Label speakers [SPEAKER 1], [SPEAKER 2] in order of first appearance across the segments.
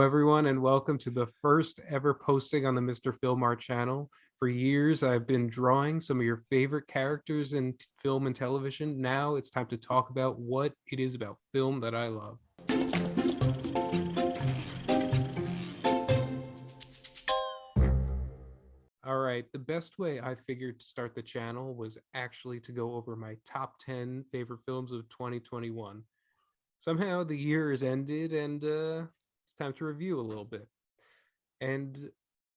[SPEAKER 1] Everyone, and welcome to the first ever posting on the mrfilmart channel. For years, I've been drawing some of your favorite characters in film and television. Now it's time to talk about what it is about film that I love. All right, the best way I figured to start the channel was actually to go over my top 10 favorite films of 2021. Somehow the year has ended and it's time to review a little bit. And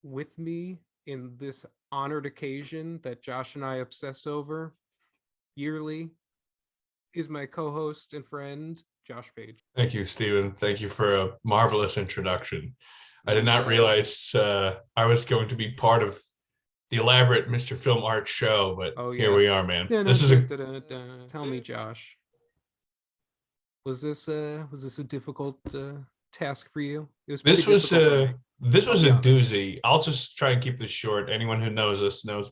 [SPEAKER 1] with me in this honored occasion that Josh and I obsess over yearly is my co-host and friend, Josh Paige.
[SPEAKER 2] Thank you, Stephen. Thank you for a marvelous introduction. I did not
[SPEAKER 1] Yeah.
[SPEAKER 2] realize I was going to be part of the elaborate Mr. Film Art show, but here we are, man. This is
[SPEAKER 1] Tell me, Josh, was this a difficult task for you? It was
[SPEAKER 2] this was
[SPEAKER 1] difficult for me.
[SPEAKER 2] this was
[SPEAKER 1] I'll
[SPEAKER 2] a
[SPEAKER 1] be honest.
[SPEAKER 2] doozy. I'll just try and keep this short. Anyone who knows us knows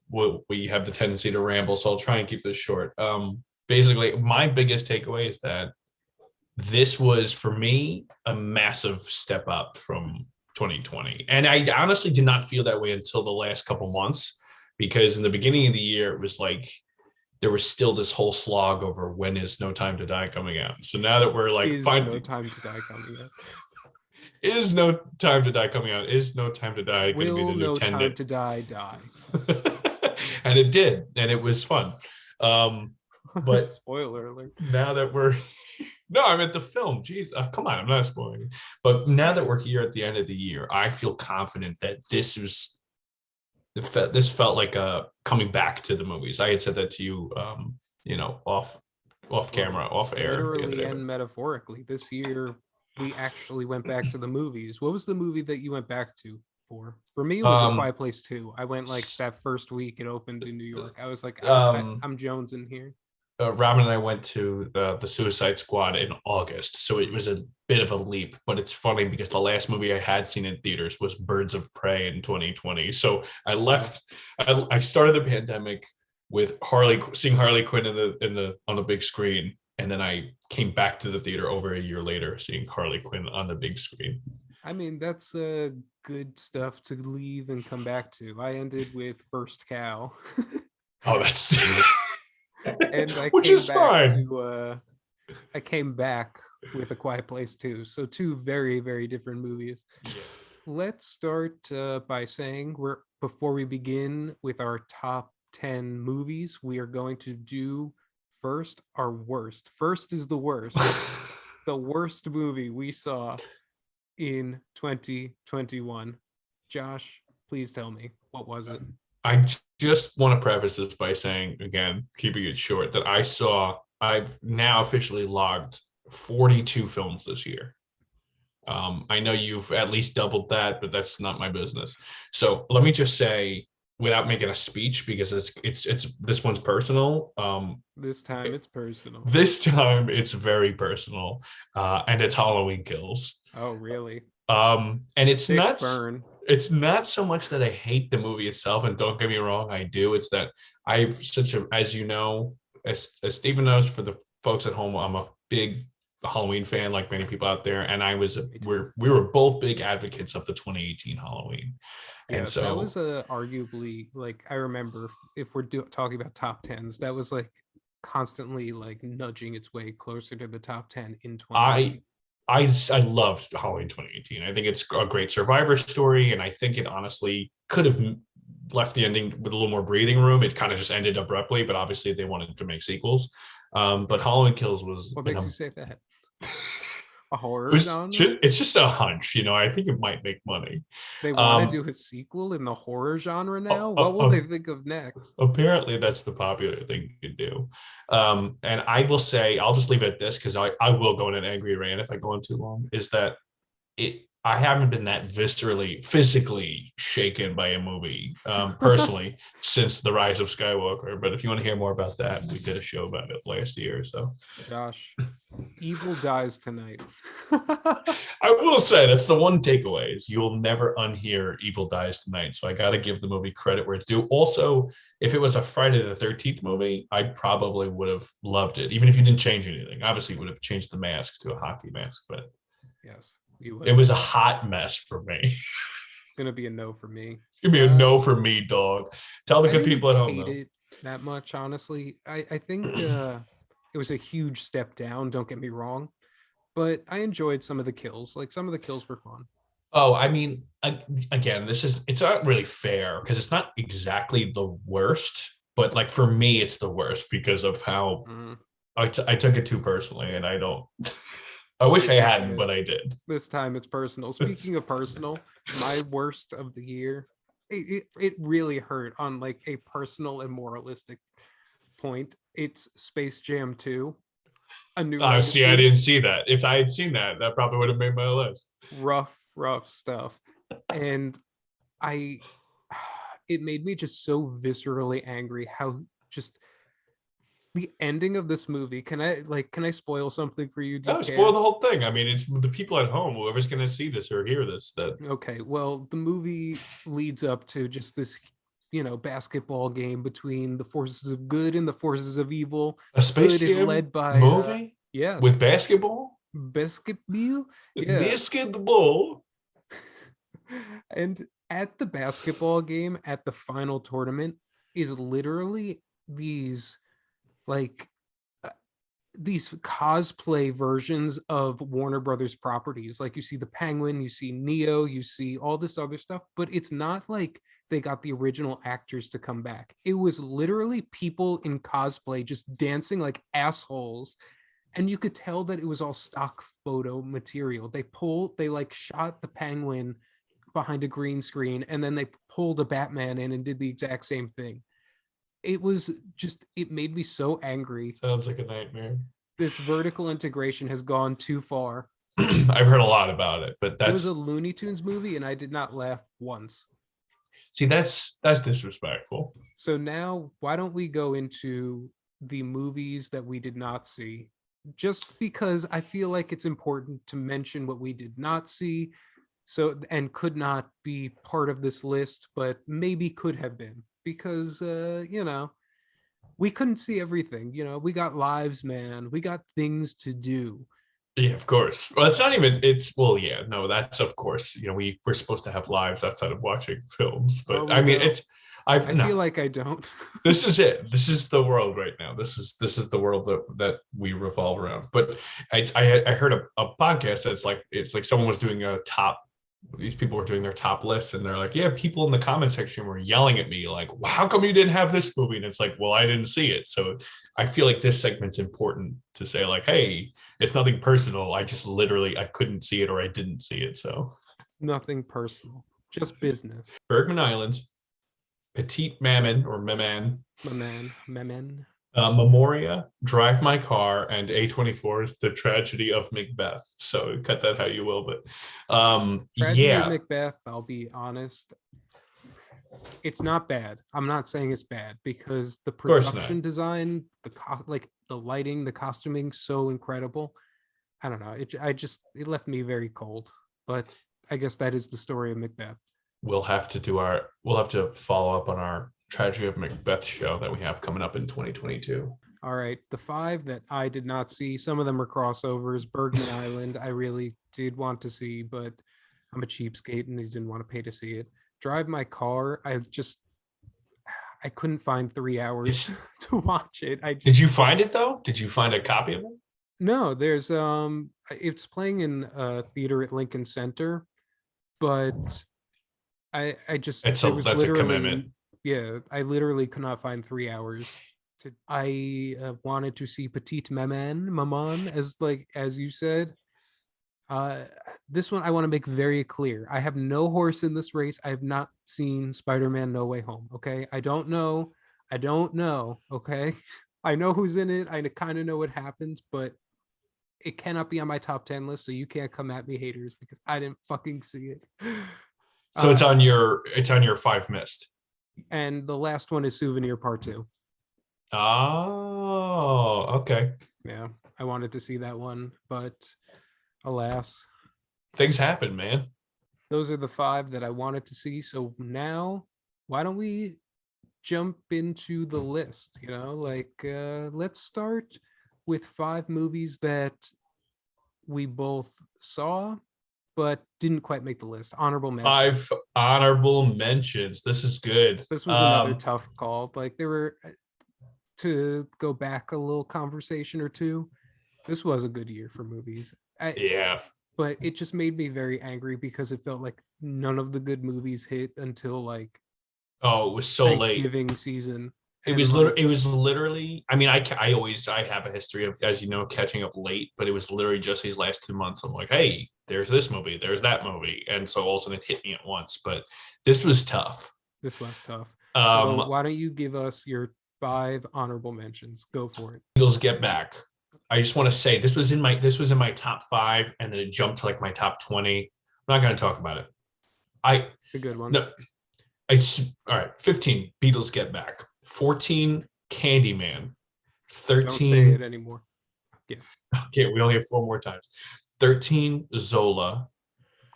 [SPEAKER 2] we have the tendency to ramble, so I'll try and keep this short. Basically, my biggest takeaway is that this was for me a massive step up from 2020, and I honestly did not feel that way until the last couple months, because in the beginning of the year it was like there was still this whole slog over when is No Time to Die coming out. So now that we're like
[SPEAKER 1] Is
[SPEAKER 2] fine,
[SPEAKER 1] No Time to Die coming out?
[SPEAKER 2] is No Time to Die coming out? Is No Time to Die going to be
[SPEAKER 1] Will
[SPEAKER 2] the new
[SPEAKER 1] No Time
[SPEAKER 2] Tenet?
[SPEAKER 1] to Die die?
[SPEAKER 2] And it did, and it was fun. But
[SPEAKER 1] Spoiler alert.
[SPEAKER 2] now that we're no, I meant the film. Jeez, come on, I'm not spoiling. But now that we're here at the end of the year, I feel confident that this felt like coming back to the movies. I had said that to you, off camera, off air.
[SPEAKER 1] Literally and metaphorically. This year, we actually went back to the movies. What was the movie that you went back to for? For me, it was A Quiet Place 2. I went like that first week it opened in New York. I was like, I'm Jones in here.
[SPEAKER 2] Robin and I went to the Suicide Squad in August, so it was a bit of a leap. But it's funny because the last movie I had seen in theaters was Birds of Prey in 2020. So I left. I started the pandemic with seeing Harley Quinn on the big screen, and then I came back to the theater over a year later, seeing Harley Quinn on the big screen.
[SPEAKER 1] I mean, that's good stuff to leave and come back to. I ended with First Cow.
[SPEAKER 2] Oh, that's
[SPEAKER 1] and
[SPEAKER 2] which is fine.
[SPEAKER 1] I came back with A Quiet Place 2. So two very, very different movies.
[SPEAKER 2] Yeah.
[SPEAKER 1] Let's start by saying before we begin with our top 10 movies, we are going to do first our worst. First is the worst. The worst movie we saw in 2021. Josh, please tell me, what was it?
[SPEAKER 2] I just want to preface this by saying, again, keeping it short, that I've now officially logged 42 films this year. I know you've at least doubled that, but that's not my business. So let me just say, without making a speech, because it's this one's personal.
[SPEAKER 1] This time it's personal.
[SPEAKER 2] This time it's very personal, and it's Halloween Kills.
[SPEAKER 1] Oh, really?
[SPEAKER 2] And it's
[SPEAKER 1] Thick
[SPEAKER 2] not
[SPEAKER 1] burn.
[SPEAKER 2] It's not so much that I hate the movie itself, and don't get me wrong, I do. It's that I've as you know, as Stephen knows, for the folks at home, I'm a big Halloween fan, like many people out there, and we were both big advocates of the 2018 Halloween.
[SPEAKER 1] Yeah,
[SPEAKER 2] and so
[SPEAKER 1] that was arguably, like, I remember, if we're talking about top tens, that was like constantly like nudging its way closer to the top 10 in 2018.
[SPEAKER 2] I loved Halloween 2018. I think it's a great survivor story, and I think it honestly could have left the ending with a little more breathing room. It kind of just ended abruptly, but obviously they wanted to make sequels. But Halloween Kills was.
[SPEAKER 1] What makes you say that? A horror genre?
[SPEAKER 2] It's just a hunch, I think it might make money.
[SPEAKER 1] They want to do a sequel in the horror genre now? What will they think of next?
[SPEAKER 2] Apparently, that's the popular thing to do. And I will say, I'll just leave it at this, because I will go in an angry rant if I go on too long, is that I haven't been that viscerally, physically shaken by a movie personally since The Rise of Skywalker. But if you want to hear more about that, we did a show about it last year. So,
[SPEAKER 1] Josh, evil dies tonight.
[SPEAKER 2] I will say that's the one takeaway, is you'll never unhear Evil Dies Tonight. So I got to give the movie credit where it's due. Also, if it was a Friday the 13th movie, I probably would have loved it, even if you didn't change anything. Obviously, you would have changed the mask to a hockey mask, but
[SPEAKER 1] yes. You
[SPEAKER 2] It
[SPEAKER 1] would.
[SPEAKER 2] was a hot mess for me. It's
[SPEAKER 1] It's gonna be a no for me.
[SPEAKER 2] gonna be a no for me, dog. Tell the
[SPEAKER 1] I
[SPEAKER 2] good
[SPEAKER 1] didn't
[SPEAKER 2] people at home
[SPEAKER 1] hate
[SPEAKER 2] though.
[SPEAKER 1] it that much, honestly. I think it was a huge step down. Don't get me wrong, but I enjoyed some of the kills. Like some of the kills were fun.
[SPEAKER 2] Oh, I mean, again, it's not really fair because it's not exactly the worst, but like for me, it's the worst because of how
[SPEAKER 1] Mm,
[SPEAKER 2] I took it too personally, and I don't. I wish I
[SPEAKER 1] like you
[SPEAKER 2] hadn't,
[SPEAKER 1] said,
[SPEAKER 2] but I did.
[SPEAKER 1] this time it's personal. Speaking of personal, my worst of the year. It really hurt on like a personal and moralistic point. It's Space Jam 2, A New
[SPEAKER 2] Oh, see, I
[SPEAKER 1] Legacy.
[SPEAKER 2] didn't see that. If I had seen that, that probably would have made my list.
[SPEAKER 1] Rough stuff. And I it made me just so viscerally angry how just the ending of this movie. Can I spoil something for you? Do you
[SPEAKER 2] Oh, spoil
[SPEAKER 1] care?
[SPEAKER 2] the whole thing. I mean, it's the people at home, whoever's going to see this or hear this, that
[SPEAKER 1] Okay, well, the movie leads up to just this, basketball game between the forces of good and the forces of evil.
[SPEAKER 2] a Space
[SPEAKER 1] Good is
[SPEAKER 2] Jam
[SPEAKER 1] led by
[SPEAKER 2] movie with
[SPEAKER 1] yes,
[SPEAKER 2] basketball,
[SPEAKER 1] basketball. Yeah.
[SPEAKER 2] basketball.
[SPEAKER 1] And at the basketball game at the final tournament is literally these like these cosplay versions of Warner Brothers properties. Like you see the Penguin, you see Neo, you see all this other stuff, but it's not like they got the original actors to come back. It was literally people in cosplay just dancing like assholes. And you could tell that it was all stock photo material. They like shot the Penguin behind a green screen and then they pulled a Batman in and did the exact same thing. It made me so angry.
[SPEAKER 2] Sounds like a nightmare.
[SPEAKER 1] This vertical integration has gone too far.
[SPEAKER 2] I've heard a lot about it, but
[SPEAKER 1] It was a
[SPEAKER 2] that's
[SPEAKER 1] Looney Tunes movie and I did not laugh once.
[SPEAKER 2] see, that's disrespectful.
[SPEAKER 1] So now, why don't we go into the movies that we did not see? Just because I feel like it's important to mention what we did not see, so and could not be part of this list, but maybe could have been because we couldn't see everything. We got lives, man. We got things to do.
[SPEAKER 2] Yeah, of course. Well, it's not even. It's well, yeah, no, that's of course. We're supposed to have lives outside of watching films,
[SPEAKER 1] Oh,
[SPEAKER 2] but I
[SPEAKER 1] we
[SPEAKER 2] mean,
[SPEAKER 1] don't.
[SPEAKER 2] it's. I've
[SPEAKER 1] I
[SPEAKER 2] no.
[SPEAKER 1] feel like I don't.
[SPEAKER 2] This is it. This is the world right now. This is the world that we revolve around. But I heard a podcast that's like it's like someone was doing a top. These people were doing their top list, and they're like, yeah, people in the comment section were yelling at me like, well, how come you didn't have this movie? And it's like, well, I didn't see it. So I feel like this segment's important to say like, hey, it's nothing personal. I just literally I couldn't see it or I didn't see it. So
[SPEAKER 1] Nothing personal, just business.
[SPEAKER 2] Bergman Islands, Petite Mammon or Maman,
[SPEAKER 1] My man.
[SPEAKER 2] Memoria, Drive My Car, and A24 is The Tragedy of Macbeth. So cut that how you will, but
[SPEAKER 1] Tragedy of
[SPEAKER 2] yeah,
[SPEAKER 1] Macbeth, I'll be honest, it's not bad. I'm not saying it's bad because the
[SPEAKER 2] of course not.
[SPEAKER 1] production design, like the lighting, the costuming, so incredible. I don't know. It left me very cold. But I guess that is the story of Macbeth.
[SPEAKER 2] We'll have to follow up on our Tragedy of Macbeth show that we have coming up in 2022.
[SPEAKER 1] All right, the five that I did not see, some of them are crossovers. Bergman Island, I really did want to see, but I'm a cheapskate and I didn't want to pay to see it. Drive My Car, I couldn't find 3 hours
[SPEAKER 2] It's
[SPEAKER 1] to watch it.
[SPEAKER 2] did you find it though? Did you find a copy of it?
[SPEAKER 1] No, there's it's playing in a theater at Lincoln Center, but I just there was
[SPEAKER 2] That's a
[SPEAKER 1] literally
[SPEAKER 2] commitment.
[SPEAKER 1] yeah, I literally could not find 3 hours to I wanted to see Petite Maman as you said. Uh this one I want to make very clear. I have no horse in this race. I have not seen Spider-Man No Way Home, okay? I don't know. I don't know, okay? I know who's in it. I kind of know what happens, but it cannot be on my top 10 list, so you can't come at me, haters, because I didn't fucking see it.
[SPEAKER 2] So
[SPEAKER 1] Uh,
[SPEAKER 2] it's on your five missed.
[SPEAKER 1] and the last one is Souvenir Part 2.
[SPEAKER 2] Oh, okay.
[SPEAKER 1] Yeah, I wanted to see that one, but alas,
[SPEAKER 2] Things happen, man.
[SPEAKER 1] those are the five that I wanted to see. So now, why don't we jump into the list? Let's start with five movies that we both saw but didn't quite make the list. Honorable mention.
[SPEAKER 2] 5 honorable mentions. This is good.
[SPEAKER 1] This was another tough call. Like there were to go back a little conversation or two. This was a good year for movies.
[SPEAKER 2] Yeah.
[SPEAKER 1] But it just made me very angry because it felt like none of the good movies hit until like
[SPEAKER 2] Oh, it was so late.
[SPEAKER 1] Thanksgiving season.
[SPEAKER 2] It
[SPEAKER 1] And
[SPEAKER 2] was
[SPEAKER 1] like,
[SPEAKER 2] it was literally. I mean, I have a history of, as you know, catching up late, but it was literally just these last 2 months. I'm like, hey, there's this movie, there's that movie, and so all of a sudden it hit me at once. But this was tough.
[SPEAKER 1] this was tough. So
[SPEAKER 2] Um,
[SPEAKER 1] why don't you give us your 5 honorable mentions? Go for it.
[SPEAKER 2] Eagles Get Back. I just want to say this was in my top 5, and then it jumped to like my top 20. I'm not going to talk about it.
[SPEAKER 1] It's a good one.
[SPEAKER 2] No, it's all right. 15, Beatles Get Back. 14, Candyman.
[SPEAKER 1] Don't say
[SPEAKER 2] 13.
[SPEAKER 1] it anymore. Yeah,
[SPEAKER 2] Okay, we only have 4 more times. 13, Zola.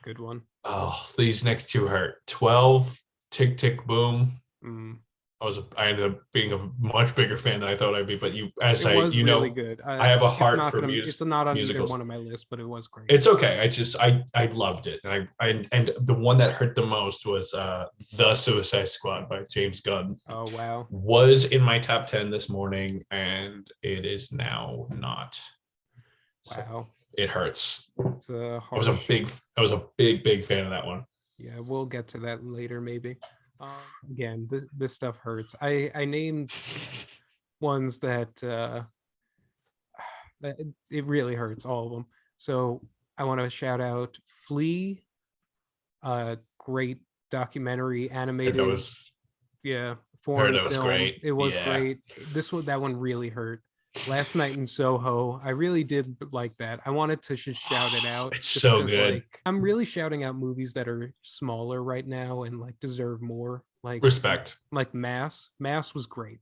[SPEAKER 1] good one.
[SPEAKER 2] Oh, these next 2 hurt. 12, Tick Tick Boom.
[SPEAKER 1] Mm.
[SPEAKER 2] I ended up being a much bigger fan than I thought I'd be. But
[SPEAKER 1] It was really good.
[SPEAKER 2] I have a heart for
[SPEAKER 1] It's not on either
[SPEAKER 2] musicals.
[SPEAKER 1] one of my lists, but it was great.
[SPEAKER 2] It's okay. I loved it, and the one that hurt the most was The Suicide Squad by James Gunn.
[SPEAKER 1] Oh wow.
[SPEAKER 2] Was in my top 10 this morning, and it is now not. So
[SPEAKER 1] Wow.
[SPEAKER 2] it hurts.
[SPEAKER 1] It's a
[SPEAKER 2] I was a big fan of that one.
[SPEAKER 1] Yeah, we'll get to that later, maybe. Again, this stuff hurts. I named ones that it really hurts, all of them. So I want to shout out Flea, great documentary animated.
[SPEAKER 2] That was
[SPEAKER 1] Foreign
[SPEAKER 2] that was
[SPEAKER 1] film.
[SPEAKER 2] great.
[SPEAKER 1] It was
[SPEAKER 2] Yeah.
[SPEAKER 1] great. That one really hurt. Last Night in Soho, I really did like that. I wanted to just shout it out.
[SPEAKER 2] It's
[SPEAKER 1] just
[SPEAKER 2] so
[SPEAKER 1] 'cause,
[SPEAKER 2] good.
[SPEAKER 1] Like, I'm really shouting out movies that are smaller right now and like deserve more. Like
[SPEAKER 2] Respect.
[SPEAKER 1] Like Mass. Mass was great.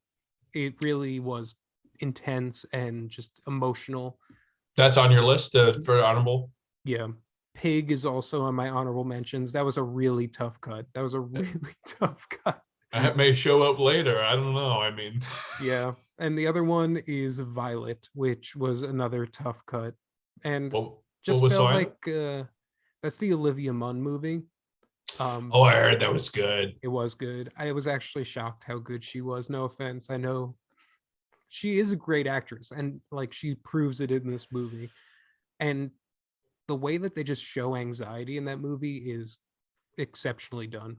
[SPEAKER 1] It really was intense and just emotional.
[SPEAKER 2] That's on your list for honorable.
[SPEAKER 1] Yeah. Pig is also on my honorable mentions. That was a really tough cut. That was a really tough cut.
[SPEAKER 2] That may show up later. I don't know. I mean,
[SPEAKER 1] Yeah. And the other one is Violet, which was another tough cut. And just
[SPEAKER 2] was
[SPEAKER 1] felt
[SPEAKER 2] Violet?
[SPEAKER 1] like that's the Olivia Munn movie.
[SPEAKER 2] Oh, I heard that was good.
[SPEAKER 1] It was good. I was actually shocked how good she was. No offense. I know she is a great actress and like she proves it in this movie. And the way that they just show anxiety in that movie is exceptionally done.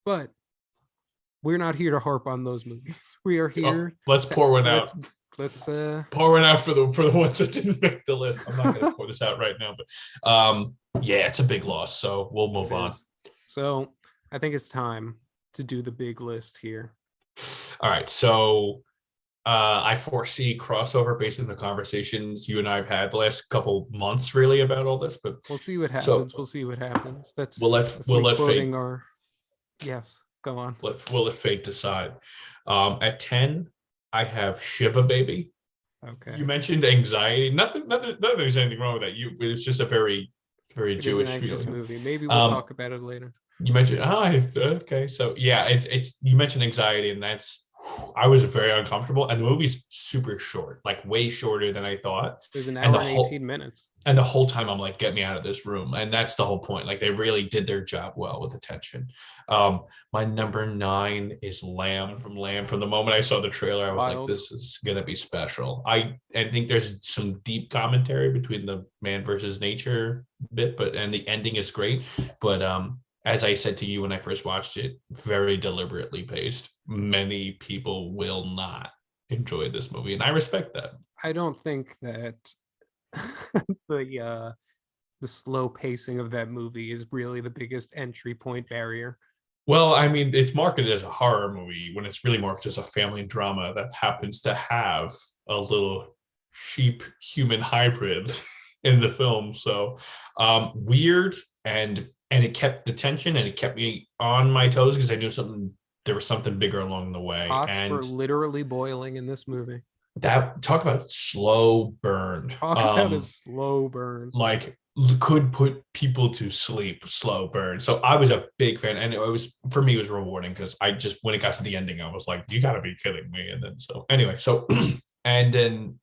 [SPEAKER 1] But we're not here to harp on those movies. We are here.
[SPEAKER 2] Let's pour one out.
[SPEAKER 1] Let's
[SPEAKER 2] pour one out for the ones that didn't make the list. I'm not going to pour this out right now, but yeah, it's a big loss. So we'll move on.
[SPEAKER 1] So I think it's time to do the big list here.
[SPEAKER 2] All right. So I foresee crossover based on the conversations you and I have had the last couple months, really, about all this. But
[SPEAKER 1] we'll see what happens. We'll see what happens.
[SPEAKER 2] We'll let fate.
[SPEAKER 1] Yes. Go on.
[SPEAKER 2] We'll let fate decide. At 10, I have Shiva Baby.
[SPEAKER 1] Okay.
[SPEAKER 2] You mentioned anxiety. Nothing. There's anything wrong with that. It's just a very Jewish
[SPEAKER 1] movie. Maybe we'll talk about it later.
[SPEAKER 2] You mentioned. Okay. So yeah, it's you mentioned anxiety, and I was very uncomfortable. And the movie's super short, like way shorter than I thought.
[SPEAKER 1] There's an hour and 18 minutes.
[SPEAKER 2] And the whole time I'm like, get me out of this room. And that's the whole point. Like they really did their job well with the tension. My number 9 is Lamb. From the moment I saw the trailer, I was like, this is gonna be special. I think there's some deep commentary between the man versus nature bit, and the ending is great. But as I said to you when I first watched it, very deliberately paced. Many people will not enjoy this movie, and I respect that.
[SPEAKER 1] I don't think that the slow pacing of that movie is really the biggest entry point barrier.
[SPEAKER 2] Well, I mean, it's marketed as a horror movie when it's really more just a family drama that happens to have a little sheep human hybrid in the film. So weird, and it kept the tension and it kept me on my toes because I knew there was something bigger along the way.
[SPEAKER 1] Pots were literally boiling in this movie.
[SPEAKER 2] Talk about slow burn.
[SPEAKER 1] Talk about a slow burn.
[SPEAKER 2] Like could put people to sleep, slow burn. So I was a big fan, and it was rewarding because I just, when it got to the ending, I was like, you gotta be kidding me. And then so anyway, so and then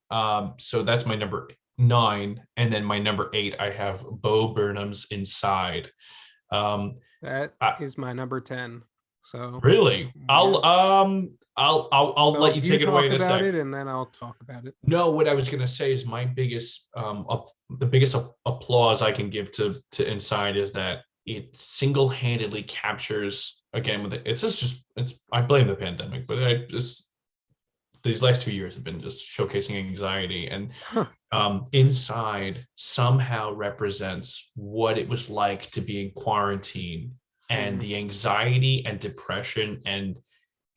[SPEAKER 2] so that's my number 9, and then my number 8, I have Bo Burnham's Inside. Um,
[SPEAKER 1] That
[SPEAKER 2] I,
[SPEAKER 1] is my number 10. So
[SPEAKER 2] really,
[SPEAKER 1] yeah.
[SPEAKER 2] I'll let
[SPEAKER 1] So
[SPEAKER 2] you
[SPEAKER 1] you
[SPEAKER 2] take it away
[SPEAKER 1] talk
[SPEAKER 2] in a
[SPEAKER 1] about
[SPEAKER 2] sec.
[SPEAKER 1] it and then I'll talk about it.
[SPEAKER 2] No, what I was gonna say is my biggest the biggest applause I can give to Inside is that it single-handedly captures, again, with it's just it's I blame the pandemic, but I just these last 2 years have been just showcasing anxiety, and Inside somehow represents what it was like to be in quarantine, and
[SPEAKER 1] Mhm.
[SPEAKER 2] the anxiety and depression and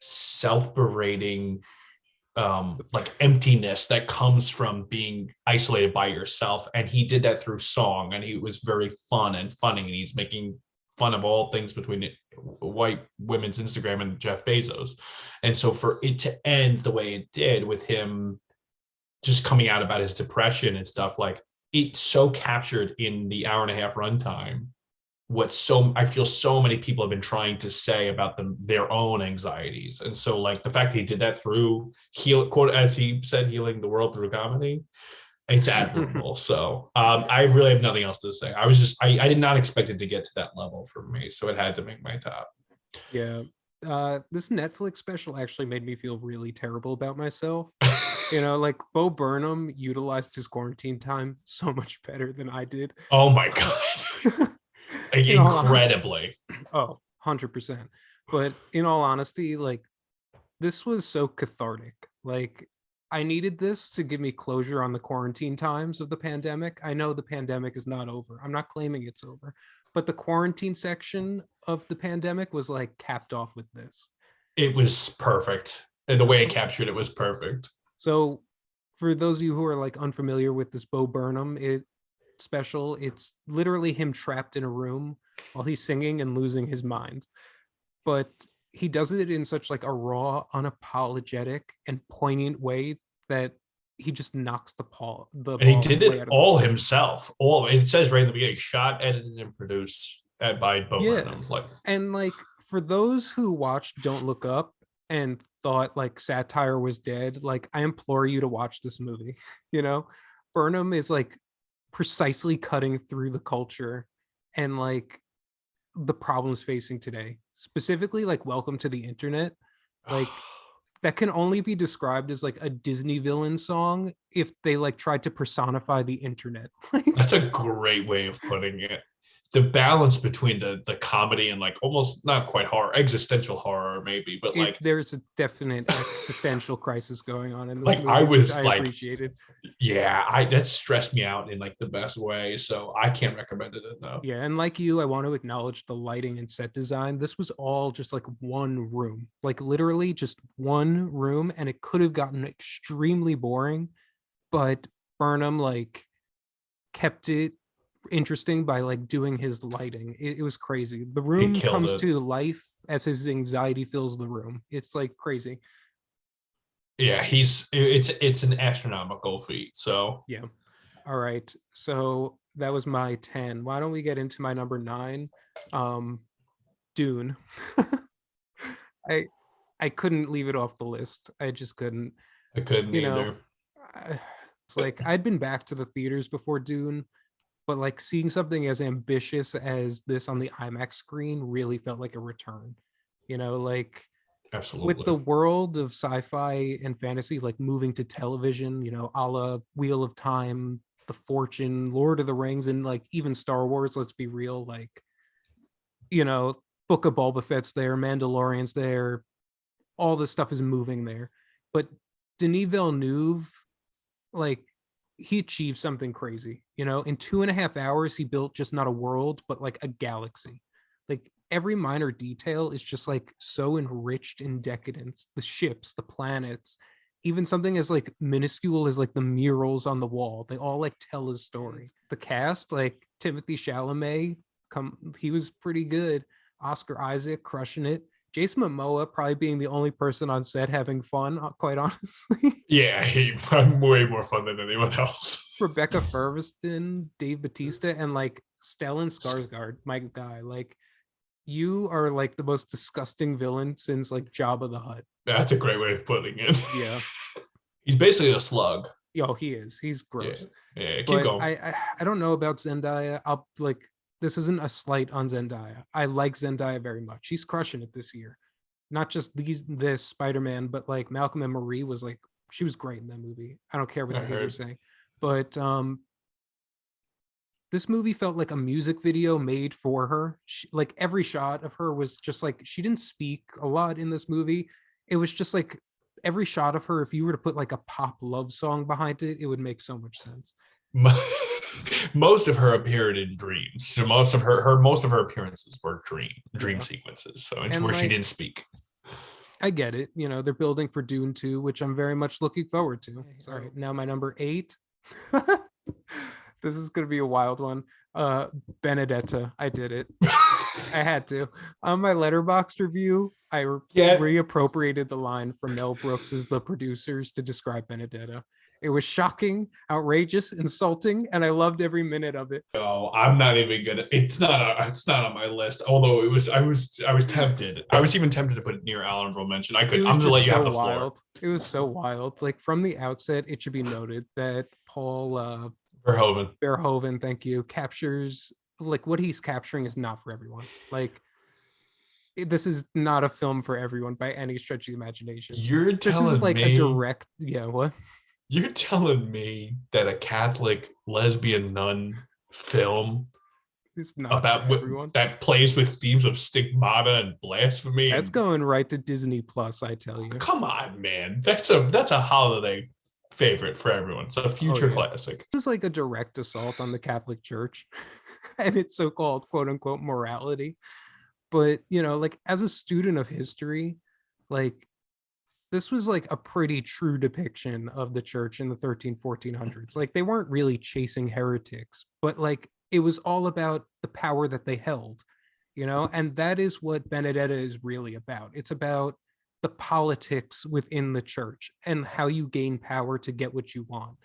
[SPEAKER 2] self-berating like emptiness that comes from being isolated by yourself. And he did that through song, and he was very fun and funny, and he's making fun of all things between white women's Instagram and Jeff Bezos. And so for it to end the way it did, with him just coming out about his depression and stuff, like, it so captured in the hour and a half runtime what so I feel so many people have been trying to say about their own anxieties. And so, like, the fact that he did that through quote, as he said, healing the world through comedy, it's admirable. So I really have nothing else to say. I did not expect it to get to that level for me, so it had to make my top.
[SPEAKER 1] Yeah. This Netflix special actually made me feel really terrible about myself. Like Bo Burnham utilized his quarantine time so much better than I did.
[SPEAKER 2] Oh my god. Like,
[SPEAKER 1] In all hon-
[SPEAKER 2] incredibly.
[SPEAKER 1] oh, 100%. But in all honesty, like this was so cathartic. Like I needed this to give me closure on the quarantine times of the pandemic. I know the pandemic is not over. I'm not claiming it's over, but the quarantine section of the pandemic was like capped off with this.
[SPEAKER 2] It was perfect, and the way it captured it was perfect.
[SPEAKER 1] So for those of you who are like unfamiliar with this Bo Burnham special, it's literally him trapped in a room while he's singing and losing his mind. But he does it in such like a raw, unapologetic, and poignant way that he just knocks the
[SPEAKER 2] And he
[SPEAKER 1] ball
[SPEAKER 2] did
[SPEAKER 1] way
[SPEAKER 2] it
[SPEAKER 1] out of the
[SPEAKER 2] all
[SPEAKER 1] park.
[SPEAKER 2] himself. All it says right in the beginning: shot, edited, and produced by Bo
[SPEAKER 1] Yeah.
[SPEAKER 2] Burnham. Like,
[SPEAKER 1] And like for those who watched Don't Look Up and thought like satire was dead, like I implore you to watch this movie. You know, Burnham is like precisely cutting through the culture and like the problems facing today. Specifically like Welcome to the Internet. Like that can only be described as like a Disney villain song if they like tried to personify the internet.
[SPEAKER 2] that's a great way of putting it. The balance between the comedy and, like, almost not quite horror, existential horror maybe, but
[SPEAKER 1] There's a definite existential crisis going on in this
[SPEAKER 2] like I
[SPEAKER 1] movie, which
[SPEAKER 2] was
[SPEAKER 1] I
[SPEAKER 2] like,
[SPEAKER 1] appreciated.
[SPEAKER 2] yeah, I that stressed me out in, like, the best way. So I can't recommend it enough.
[SPEAKER 1] Yeah, and like you, I want to acknowledge the lighting and set design. This was all just like one room, like literally just one room, and it could have gotten extremely boring, but Burnham like kept it interesting by like doing his lighting. It was crazy. The
[SPEAKER 2] He
[SPEAKER 1] room
[SPEAKER 2] killed
[SPEAKER 1] comes
[SPEAKER 2] it.
[SPEAKER 1] to life as his anxiety fills the room. It's like crazy.
[SPEAKER 2] Yeah, it's an astronomical feat. So
[SPEAKER 1] Yeah. All right. So that was my 10. Why don't we get into my number 9? Um Dune. I I couldn't leave it off the list. I just couldn't.
[SPEAKER 2] I couldn't
[SPEAKER 1] You know,
[SPEAKER 2] either.
[SPEAKER 1] it's like I'd been back to the theaters before Dune, but like seeing something as ambitious as this on the IMAX screen really felt like a return. Like with the
[SPEAKER 2] Absolutely.
[SPEAKER 1] world of sci-fi and fantasy like moving to television, a la Wheel of Time, The Fortune, Lord of the Rings, and like even Star Wars, let's be real, like, you know, Book of Boba Fett's there, Mandalorian's there, all this stuff is moving there. But Denis Villeneuve, like, he achieved something crazy. In 2.5 hours, he built just not a world, but like a galaxy. Like every minor detail is just like so enriched in decadence. The ships, the planets, even something as like minuscule as like the murals on the wall, they all like tell a story. The cast, like Timothy Chalamet, he was pretty good. Oscar Isaac crushing it. Jason Momoa probably being the only person on set having fun, quite honestly.
[SPEAKER 2] Yeah, I'm way more fun than anyone else.
[SPEAKER 1] Rebecca Ferguson, Dave Batista, and like Stellan Skarsgård, my guy. Like you are like the most disgusting villain since like Jabba the Hutt.
[SPEAKER 2] That's a great way of putting it.
[SPEAKER 1] Yeah.
[SPEAKER 2] He's basically a slug.
[SPEAKER 1] Yo, he is. He's
[SPEAKER 2] Yeah,
[SPEAKER 1] gross.
[SPEAKER 2] yeah. Keep
[SPEAKER 1] But
[SPEAKER 2] going.
[SPEAKER 1] I don't know about Zendaya. I'll like this isn't a slight on Zendaya. I like Zendaya very much. She's crushing it this year. Not just this Spider-Man, but like Malcolm and Marie was like she was great in that movie. I don't care what
[SPEAKER 2] I
[SPEAKER 1] the haters
[SPEAKER 2] heard.
[SPEAKER 1] say. But this movie felt like a music video made for her. Like every shot of her was just like she didn't speak a lot in this movie. It was just like every shot of her, if you were to put like a pop love song behind it, it would make so much sense.
[SPEAKER 2] Most of her appeared in dreams. So most of her appearances were dream
[SPEAKER 1] Yeah.
[SPEAKER 2] sequences. So
[SPEAKER 1] And
[SPEAKER 2] where she
[SPEAKER 1] like
[SPEAKER 2] didn't speak.
[SPEAKER 1] I get it. You know, they're building for Dune 2, which I'm very much looking forward to. All right, now my number 8. This is going to be a wild one. Uh Benedetta. I did it. I had to. On my Letterboxd review, I
[SPEAKER 2] Get
[SPEAKER 1] reappropriated the line from Mel Brooks's The Producers to describe Benedetta. It was shocking, outrageous, insulting, and I loved every minute of it.
[SPEAKER 2] No, I'm not even gonna. It's not on my list. Although I was tempted. I was even tempted to put it near honorable mention. I
[SPEAKER 1] It
[SPEAKER 2] could.
[SPEAKER 1] was
[SPEAKER 2] I'm gonna
[SPEAKER 1] just
[SPEAKER 2] let you have
[SPEAKER 1] so
[SPEAKER 2] the floor.
[SPEAKER 1] wild. It was so wild. Like from the outset, it should be noted that Paul
[SPEAKER 2] Verhoeven.
[SPEAKER 1] Verhoeven, thank you, captures like what he's capturing is not for everyone. Like this is not a film for everyone by any stretch of the imagination.
[SPEAKER 2] You're
[SPEAKER 1] This is
[SPEAKER 2] telling
[SPEAKER 1] like a
[SPEAKER 2] me.
[SPEAKER 1] direct, yeah, what?
[SPEAKER 2] You're telling me that a Catholic lesbian nun film
[SPEAKER 1] It's not for
[SPEAKER 2] about
[SPEAKER 1] everyone.
[SPEAKER 2] that plays with themes of stigmata and blasphemy
[SPEAKER 1] That's
[SPEAKER 2] and
[SPEAKER 1] going right to Disney Plus, I tell you.
[SPEAKER 2] come on, man. That's a holiday favorite for everyone. It's a
[SPEAKER 1] Oh
[SPEAKER 2] future
[SPEAKER 1] yeah.
[SPEAKER 2] classic.
[SPEAKER 1] This is like a direct assault on the Catholic Church and its so-called quote unquote morality. But you know, like as a student of history, like this was like a pretty true depiction of the church in the 1400s. Like they weren't really chasing heretics, but like it was all about the power that they held, you know, and that is what Benedetta is really about. It's about the politics within the church and how you gain power to get what you want.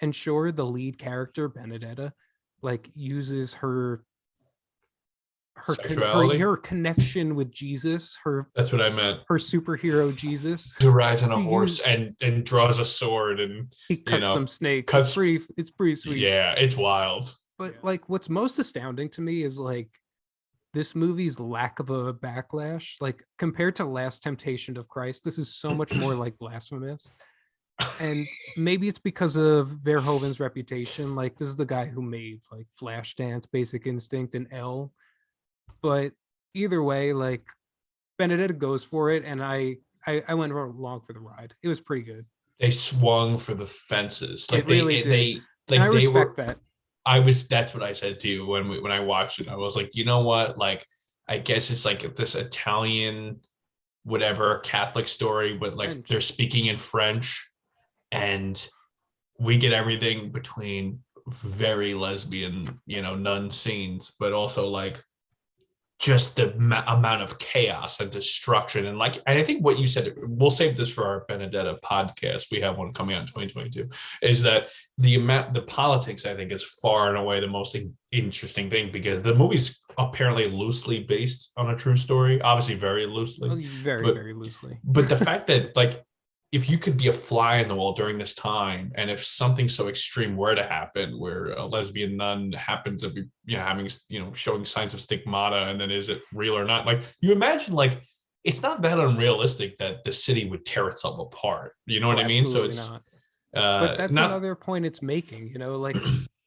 [SPEAKER 1] And sure, the lead character, Benedetta, like uses
[SPEAKER 2] Sexuality.
[SPEAKER 1] her connection with Jesus,
[SPEAKER 2] That's what I meant.
[SPEAKER 1] her superhero Jesus.
[SPEAKER 2] Who rides on a
[SPEAKER 1] She
[SPEAKER 2] horse
[SPEAKER 1] used
[SPEAKER 2] and draws a sword and
[SPEAKER 1] he
[SPEAKER 2] you
[SPEAKER 1] cuts
[SPEAKER 2] know
[SPEAKER 1] some snakes.
[SPEAKER 2] cuts.
[SPEAKER 1] It's pretty sweet.
[SPEAKER 2] Yeah, it's wild.
[SPEAKER 1] But like what's most astounding to me is like this movie's lack of a backlash. Like compared to Last Temptation of Christ, this is so much more like blasphemous. And maybe it's because of Verhoeven's reputation. Like this is the guy who made like Flashdance, Basic Instinct, and L. But either way, like Benedetta goes for it, and I went along for the ride. It was pretty good.
[SPEAKER 2] They swung for the fences.
[SPEAKER 1] It really did, and I
[SPEAKER 2] They
[SPEAKER 1] respect
[SPEAKER 2] were.
[SPEAKER 1] that.
[SPEAKER 2] I was. That's what I said too when I watched it. I was like, you know what? Like, I guess it's like this Italian, whatever Catholic story, but like
[SPEAKER 1] French.
[SPEAKER 2] they're speaking in French, and we get everything between very lesbian, nun scenes, but also like just the amount of chaos and destruction. And like, I think what you said, we'll save this for our Benedetta podcast. We have one coming out in 2022, is that the politics, I think, is far and away the most interesting thing because the movie's apparently loosely based on a true story, obviously very loosely,
[SPEAKER 1] Very,
[SPEAKER 2] but,
[SPEAKER 1] very loosely.
[SPEAKER 2] but the fact that like, if you could be a fly in the wall during this time, and if something so extreme were to happen, where a lesbian nun happens to be, having, showing signs of stigmata, and then is it real or not? Like, you imagine, like, it's not that unrealistic that the city would tear itself apart. You know what I mean? So it's
[SPEAKER 1] not. But that's
[SPEAKER 2] not.
[SPEAKER 1] another point it's making. You know, like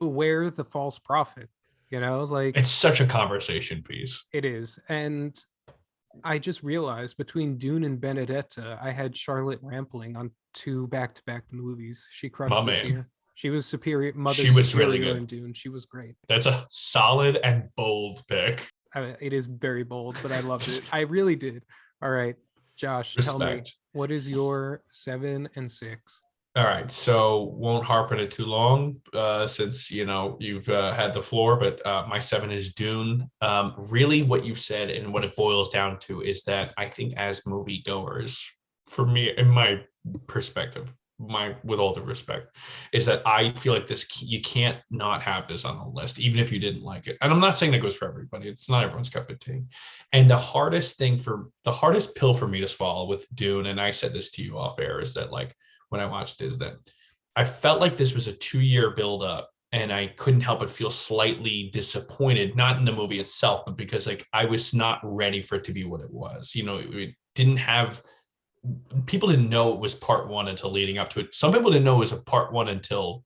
[SPEAKER 1] beware the false prophet. You know, like
[SPEAKER 2] It's such a conversation piece.
[SPEAKER 1] it is, and I just realized between Dune and Benedetta, I had Charlotte Rampling on 2 back-to-back movies. She
[SPEAKER 2] My
[SPEAKER 1] crushed this
[SPEAKER 2] man.
[SPEAKER 1] year. She was superior, Mother
[SPEAKER 2] She was really
[SPEAKER 1] Superior
[SPEAKER 2] good.
[SPEAKER 1] in Dune. She was great.
[SPEAKER 2] That's a solid and bold pick.
[SPEAKER 1] It is very bold, but I loved it. I really did. All right, Josh, tell me,
[SPEAKER 2] Respect.
[SPEAKER 1] what is your 7 and 6?
[SPEAKER 2] All right, so won't harp on it too long since you've had the floor. But my 7 is Dune. Really, what you said and what it boils down to is that I think as moviegoers, for me, in my perspective, with all due respect, is that I feel like this you can't not have this on the list, even if you didn't like it. And I'm not saying that goes for everybody. It's not everyone's cup of tea. And the hardest pill for me to swallow with Dune, and I said this to you off air, is that like when I watched is that I felt like this was a 2-year buildup, and I couldn't help but feel slightly disappointed, not in the movie itself, but because like I was not ready for it to be what it was. It didn't have people didn't know it was part one until leading up to it. Some people didn't know it was a part one until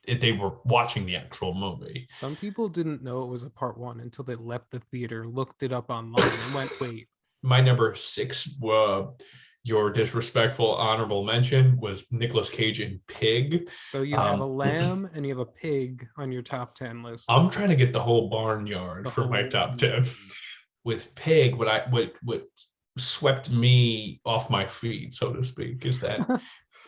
[SPEAKER 2] they were watching the actual movie.
[SPEAKER 1] Some people didn't know it was a part one until they left the theater, looked it up online, and went, "Wait."
[SPEAKER 2] My number 6, your disrespectful honorable mention, was Nicolas Cage in Pig.
[SPEAKER 1] So you have a lamb and you have a pig on your top 10 list.
[SPEAKER 2] I'm trying to get the whole barnyard for my top 10. With Pig, what swept me off my feet, so to speak, is that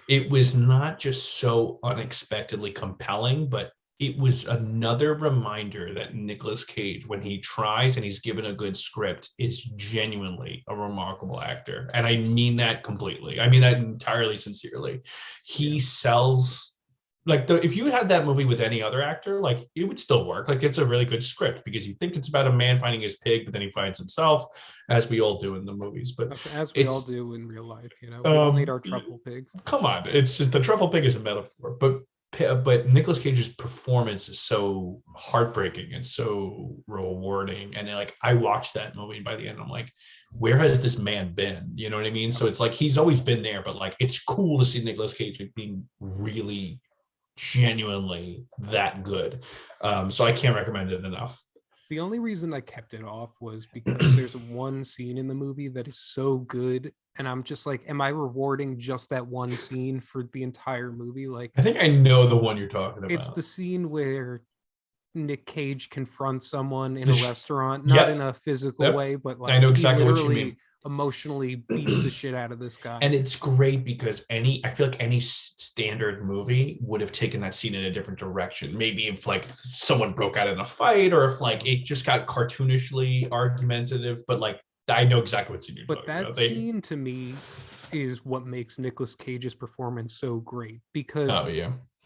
[SPEAKER 2] it was not just so unexpectedly compelling, but it was another reminder that Nicolas Cage, when he tries and he's given a good script, is genuinely a remarkable actor. And I mean that completely. I mean that entirely sincerely. He sells, like, if you had that movie with any other actor, like, it would still work. Like, it's a really good script because you think it's about a man finding his pig, but then he finds himself, as we all do in the movies. But
[SPEAKER 1] as we all do in real life, we all need our truffle pigs.
[SPEAKER 2] Come on, it's just the truffle pig is a metaphor, but Nicolas Cage's performance is so heartbreaking and so rewarding. And like, I watched that movie, and by the end, I'm like, where has this man been? You know what I mean? So it's like he's always been there, but like, it's cool to see Nicolas Cage being really genuinely that good. So I can't recommend it enough.
[SPEAKER 1] The only reason I kept it off was because there's one scene in the movie that is so good, and I'm just like, am I rewarding just that one scene for the entire movie? Like,
[SPEAKER 2] I think I know the one you're talking about.
[SPEAKER 1] It's the scene where Nick Cage confronts someone in a restaurant, not in a physical way, but like,
[SPEAKER 2] I know exactly what you mean.
[SPEAKER 1] Emotionally beats the shit out of this guy.
[SPEAKER 2] And it's great because I feel like any standard movie would have taken that scene in a different direction. Maybe if like someone broke out in a fight, or if like it just got cartoonishly argumentative, but like, I know exactly what scene you're talking about.
[SPEAKER 1] But that scene to me is what makes Nicolas Cage's performance so great, because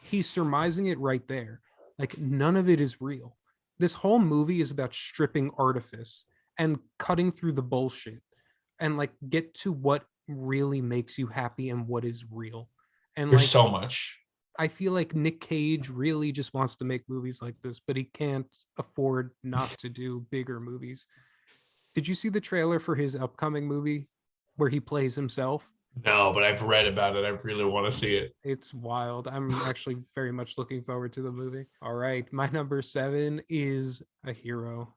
[SPEAKER 1] he's surmising it right there. Like, none of it is real. This whole movie is about stripping artifice and cutting through the bullshit and like get to what really makes you happy and what is real. And
[SPEAKER 2] there's
[SPEAKER 1] like,
[SPEAKER 2] so much.
[SPEAKER 1] I feel like Nick Cage really just wants to make movies like this, but he can't afford not to do bigger movies. Did you see the trailer for his upcoming movie where he plays himself?
[SPEAKER 2] No, but I've read about it. I really want to see it.
[SPEAKER 1] It's wild. I'm actually very much looking forward to the movie. All right. My number 7 is a hero.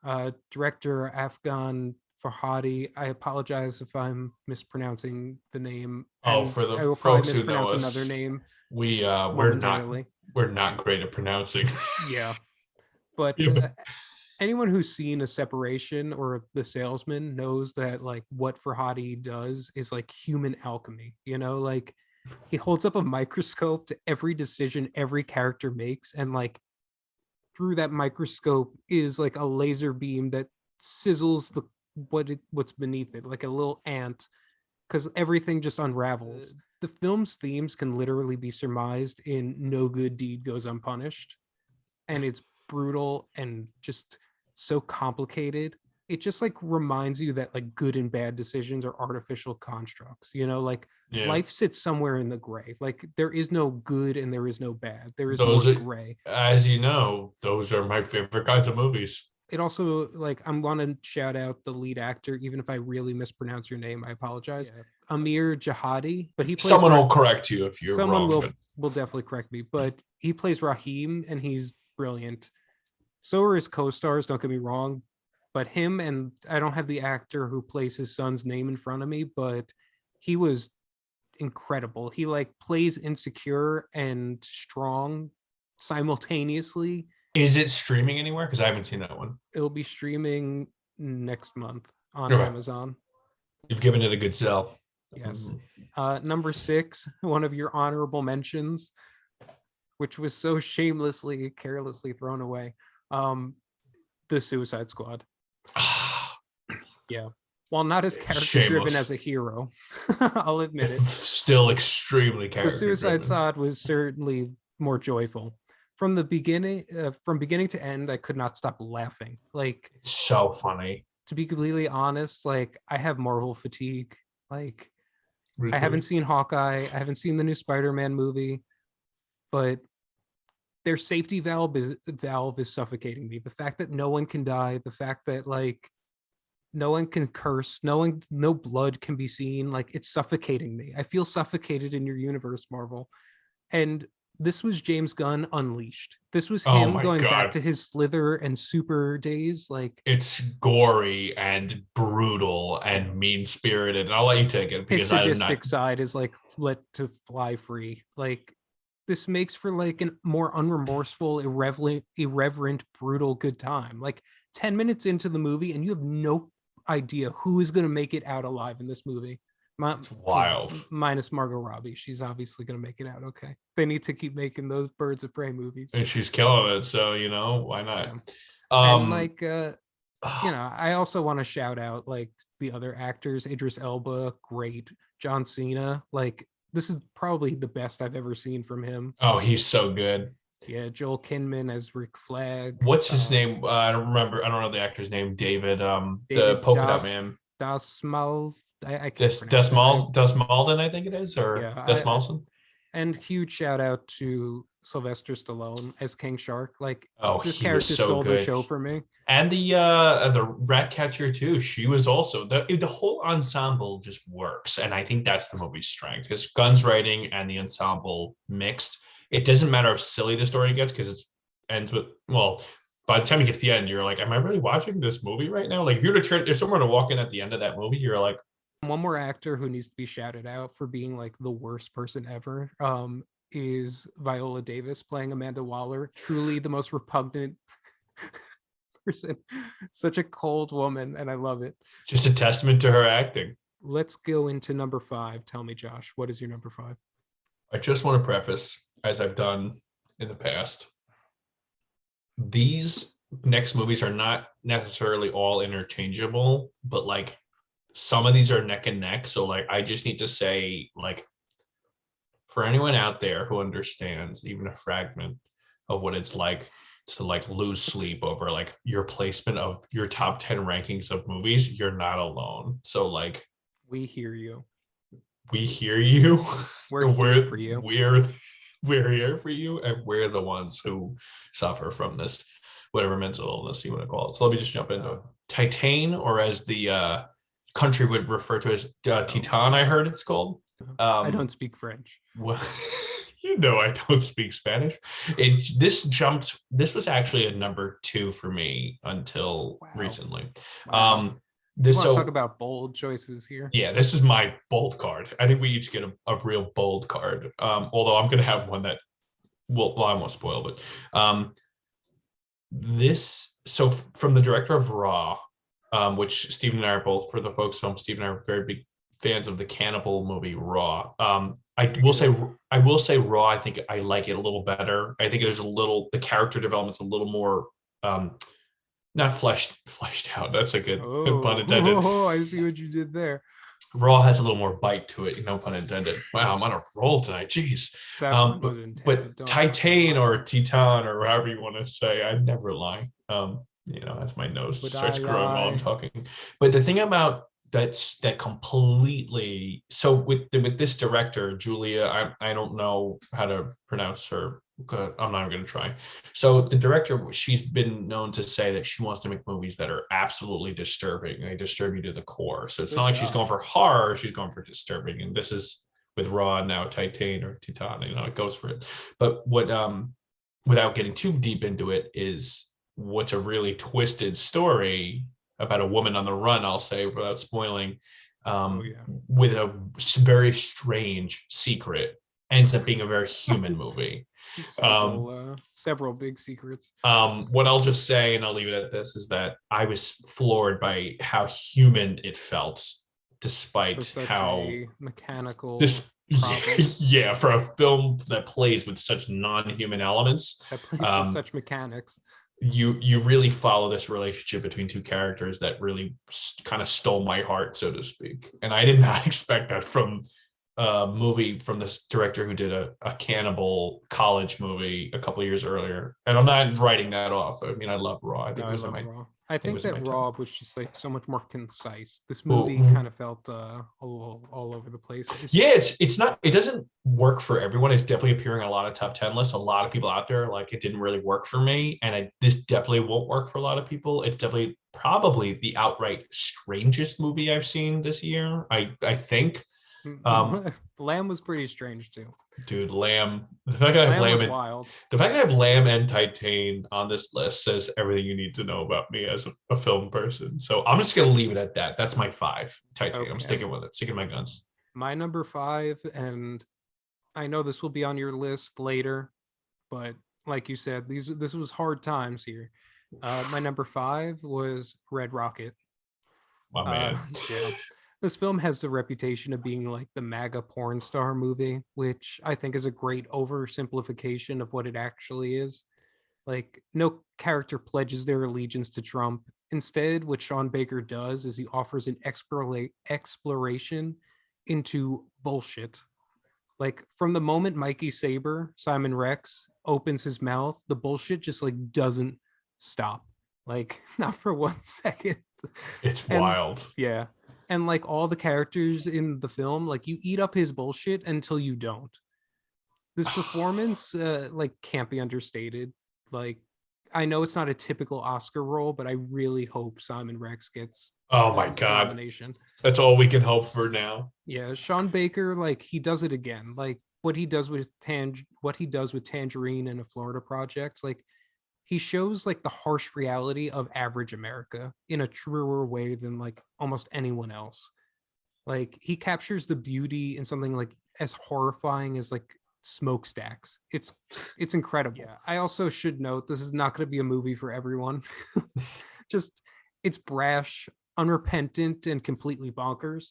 [SPEAKER 1] Director Afghan Farhadi. I apologize if I'm mispronouncing the name.
[SPEAKER 2] Oh, for the folks who know us,
[SPEAKER 1] another name.
[SPEAKER 2] We're not great at pronouncing.
[SPEAKER 1] Yeah. But anyone who's seen A Separation or The Salesman knows that like what Farhadi does is like human alchemy. Like, he holds up a microscope to every decision every character makes, and like through that microscope is like a laser beam that sizzles what's beneath it, like a little ant, because everything just unravels. The film's themes can literally be surmised in "No good deed goes unpunished," and it's brutal and just so complicated. It just like reminds you that like good and bad decisions are artificial constructs. Life sits somewhere in the gray. Like, there is no good and there is no bad. There is more gray. As
[SPEAKER 2] you know, those are my favorite kinds of movies.
[SPEAKER 1] It also, like, I'm going to shout out the lead actor, even if I really mispronounce your name, I apologize. Yeah. Amir Jahadi, but he plays
[SPEAKER 2] someone will correct you if you're
[SPEAKER 1] someone
[SPEAKER 2] wrong.
[SPEAKER 1] will definitely correct me, but he plays Rahim and he's brilliant. So are his co-stars, don't get me wrong, but him, and I don't have the actor who plays his son's name in front of me, but he was incredible. He like plays insecure and strong simultaneously.
[SPEAKER 2] Is it streaming anywhere? Because I haven't seen that one.
[SPEAKER 1] It'll be streaming next month on Amazon.
[SPEAKER 2] You've given it a good sell.
[SPEAKER 1] Yes. Number 6, one of your honorable mentions, which was so shamelessly, carelessly thrown away. The Suicide Squad. Yeah. While not as character driven as a hero, I'll admit it.
[SPEAKER 2] Still extremely character driven.
[SPEAKER 1] The Suicide Squad was certainly more joyful. From beginning to end, I could not stop laughing. Like,
[SPEAKER 2] it's so funny.
[SPEAKER 1] To be completely honest, like, I have Marvel fatigue. Like,
[SPEAKER 2] really?
[SPEAKER 1] I haven't seen Hawkeye. I haven't seen the new Spider-Man movie. but their safety valve is suffocating me. The fact that no one can die, the fact that like no one can curse, no blood can be seen, like it's suffocating me. I feel suffocated in your universe, Marvel. And this was James Gunn unleashed. This was
[SPEAKER 2] Oh
[SPEAKER 1] him
[SPEAKER 2] my
[SPEAKER 1] going back
[SPEAKER 2] God.
[SPEAKER 1] to his Slither and Super days. Like
[SPEAKER 2] It's gory and brutal
[SPEAKER 1] yeah,
[SPEAKER 2] and mean spirited. And I'll let you take it
[SPEAKER 1] his
[SPEAKER 2] because I am not.
[SPEAKER 1] sadistic side is like let to fly free. Like this makes for like a more unremorseful, irreverent, brutal good time. Like 10 minutes into the movie, and you have no idea who is going to make it out alive in this movie.
[SPEAKER 2] It's wild.
[SPEAKER 1] Minus Margot Robbie. She's obviously going to make it out okay. They need to keep making those Birds of Prey movies.
[SPEAKER 2] And she's killing it. So, why not?
[SPEAKER 1] Yeah. And
[SPEAKER 2] Um,
[SPEAKER 1] like, I also want to shout out like the other actors. Idris Elba, great. John Cena, like this is probably the best I've ever seen from him.
[SPEAKER 2] oh, he's so good.
[SPEAKER 1] Yeah, Joel Kinnaman as Rick Flag.
[SPEAKER 2] What's his name? I don't remember. I don't know the actor's name. David, the
[SPEAKER 1] David
[SPEAKER 2] polka dot man.
[SPEAKER 1] Dasmal. I can't
[SPEAKER 2] Des
[SPEAKER 1] pronounce that.
[SPEAKER 2] Desmalden, I think it is, or
[SPEAKER 1] Yeah,
[SPEAKER 2] Desmalson.
[SPEAKER 1] and huge shout out to Sylvester Stallone as King Shark. Like
[SPEAKER 2] Oh,
[SPEAKER 1] this
[SPEAKER 2] he was
[SPEAKER 1] character
[SPEAKER 2] so
[SPEAKER 1] stole the
[SPEAKER 2] good.
[SPEAKER 1] show for me.
[SPEAKER 2] And the rat catcher too. She was also the whole ensemble just works, and I think that's the movie's strength because Gunn's writing and the ensemble mixed. It doesn't matter how silly the story gets because it ends with well. By the time you get to the end, you're like, "Am I really watching this movie right now?" Like, if you're to turn, if someone were to walk in at the end of that movie, you're like,
[SPEAKER 1] One more actor who needs to be shouted out for being like the worst person ever is Viola Davis playing Amanda Waller. Truly the most repugnant person. Such a cold woman, and I love it.
[SPEAKER 2] just a testament to her acting.
[SPEAKER 1] Let's go into number 5. Tell me, Josh, what is your number 5?
[SPEAKER 2] I just want to preface, as I've done in the past, these next movies are not necessarily all interchangeable, but like some of these are neck and neck. So like I just need to say, like, for anyone out there who understands even a fragment of what it's like to like lose sleep over like your placement of your top 10 rankings of movies, you're not alone. So like
[SPEAKER 1] We hear you.
[SPEAKER 2] we hear you.
[SPEAKER 1] We're here for you.
[SPEAKER 2] We're here for you, and we're the ones who suffer from this, whatever mental illness you want to call it. So let me just jump into it. Titan, or as the country would refer to as Titan, I heard it's called.
[SPEAKER 1] I don't speak French.
[SPEAKER 2] Well, I don't speak Spanish. This was actually a number 2 for me until recently.
[SPEAKER 1] Wow.
[SPEAKER 2] This
[SPEAKER 1] Want to
[SPEAKER 2] so
[SPEAKER 1] talk about bold choices here?
[SPEAKER 2] yeah, this is my bold card. I think we each get a real bold card. Although I'm gonna have one that I won't spoil, but from the director of Raw, which Stephen and I are both, for the folks home, Stephen and I are very big fans of the cannibal movie Raw. I will say Raw, I think I like it a little better. I think the character development's a little more not fleshed out. That's a good pun intended.
[SPEAKER 1] Oh, I see what you did there.
[SPEAKER 2] Raw has a little more bite to it, no pun intended. Wow, I'm on a roll tonight. Jeez. But Titan or Titan or however you want to say, I never lie. As my nose starts growing while I'm talking. But the thing about that completely, so with this director, Julia, I don't know how to pronounce her. I'm not even going to try. So the director, she's been known to say that she wants to make movies that are absolutely disturbing. They disturb you to the core. So it's not like she's going for horror, she's going for disturbing. And this is with Raw, now Titan or Titan, it goes for it. But what without getting too deep into it, is what's a really twisted story about a woman on the run, I'll say without spoiling, with a very strange secret, ends up being a very human movie.
[SPEAKER 1] Several big secrets.
[SPEAKER 2] What I'll just say, and I'll leave it at this, is that I was floored by how human it felt, despite how
[SPEAKER 1] mechanical.
[SPEAKER 2] For a film that plays with such non-human elements,
[SPEAKER 1] that plays with such mechanics.
[SPEAKER 2] You really follow this relationship between two characters that really kind of stole my heart, so to speak. And I did not expect that from a movie from this director who did a cannibal college movie a couple of years earlier. And I'm not writing that off. I mean, I love Raw. I think it was
[SPEAKER 1] I
[SPEAKER 2] think it
[SPEAKER 1] think
[SPEAKER 2] was in
[SPEAKER 1] that
[SPEAKER 2] my top.
[SPEAKER 1] Rob was just like so much more concise. This
[SPEAKER 2] Well,
[SPEAKER 1] movie kind of felt all over the place.
[SPEAKER 2] yeah, it's not, it doesn't work for everyone. It's definitely appearing on a lot of top 10 lists. A lot of people out there, like, it didn't really work for me. And this definitely won't work for a lot of people. It's definitely probably the outright strangest movie I've seen this year. I think. Um,
[SPEAKER 1] Lamb was pretty strange too.
[SPEAKER 2] dude, Lamb. The fact that I have
[SPEAKER 1] Lamb
[SPEAKER 2] Lamb
[SPEAKER 1] was
[SPEAKER 2] and
[SPEAKER 1] wild.
[SPEAKER 2] the fact that I have Lamb and Titan on this list says everything you need to know about me as a film person. So I'm just gonna leave it at that. That's my 5. Titan. I'm
[SPEAKER 1] Okay.
[SPEAKER 2] sticking with it. Sticking my guns.
[SPEAKER 1] My number 5, and I know this will be on your list later, but like you said, this was hard times here. My number 5 was Red Rocket.
[SPEAKER 2] My man.
[SPEAKER 1] Yeah. This film has the reputation of being like the MAGA porn star movie, which I think is a great oversimplification of what it actually is. Like, no character pledges their allegiance to Trump. Instead, what Sean Baker does is he offers an exploration into bullshit. Like, from the moment Mikey Saber, Simon Rex, opens his mouth, the bullshit just like doesn't stop. Like, not for 1 second.
[SPEAKER 2] It's
[SPEAKER 1] And
[SPEAKER 2] wild.
[SPEAKER 1] yeah. And like all the characters in the film, like you eat up his bullshit until you don't. This performance like can't be understated. Like, I know it's not a typical Oscar role, but I really hope Simon Rex gets
[SPEAKER 2] Oh my
[SPEAKER 1] this
[SPEAKER 2] god.
[SPEAKER 1] nomination.
[SPEAKER 2] That's all we can hope for now.
[SPEAKER 1] Yeah, Sean Baker, like he does it again. Like what he does with Tangerine and a Florida Project, like he shows like the harsh reality of average America in a truer way than like almost anyone else. Like he captures the beauty in something like as horrifying as like smokestacks. It's incredible. Yeah. I also should note this is not going to be a movie for everyone. Just it's brash, unrepentant, and completely bonkers.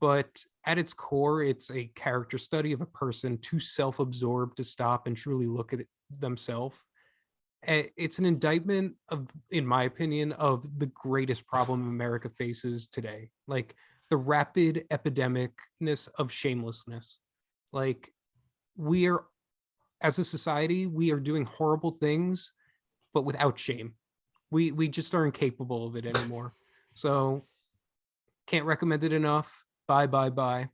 [SPEAKER 1] But at its core, it's a character study of a person too self-absorbed to stop and truly look at it themselves. It's an indictment of, in my opinion, of the greatest problem America faces today. Like the rapid epidemicness of shamelessness. Like we are, as a society, we are doing horrible things, but without shame. We just are incapable of it anymore. So can't recommend it enough. Bye bye bye.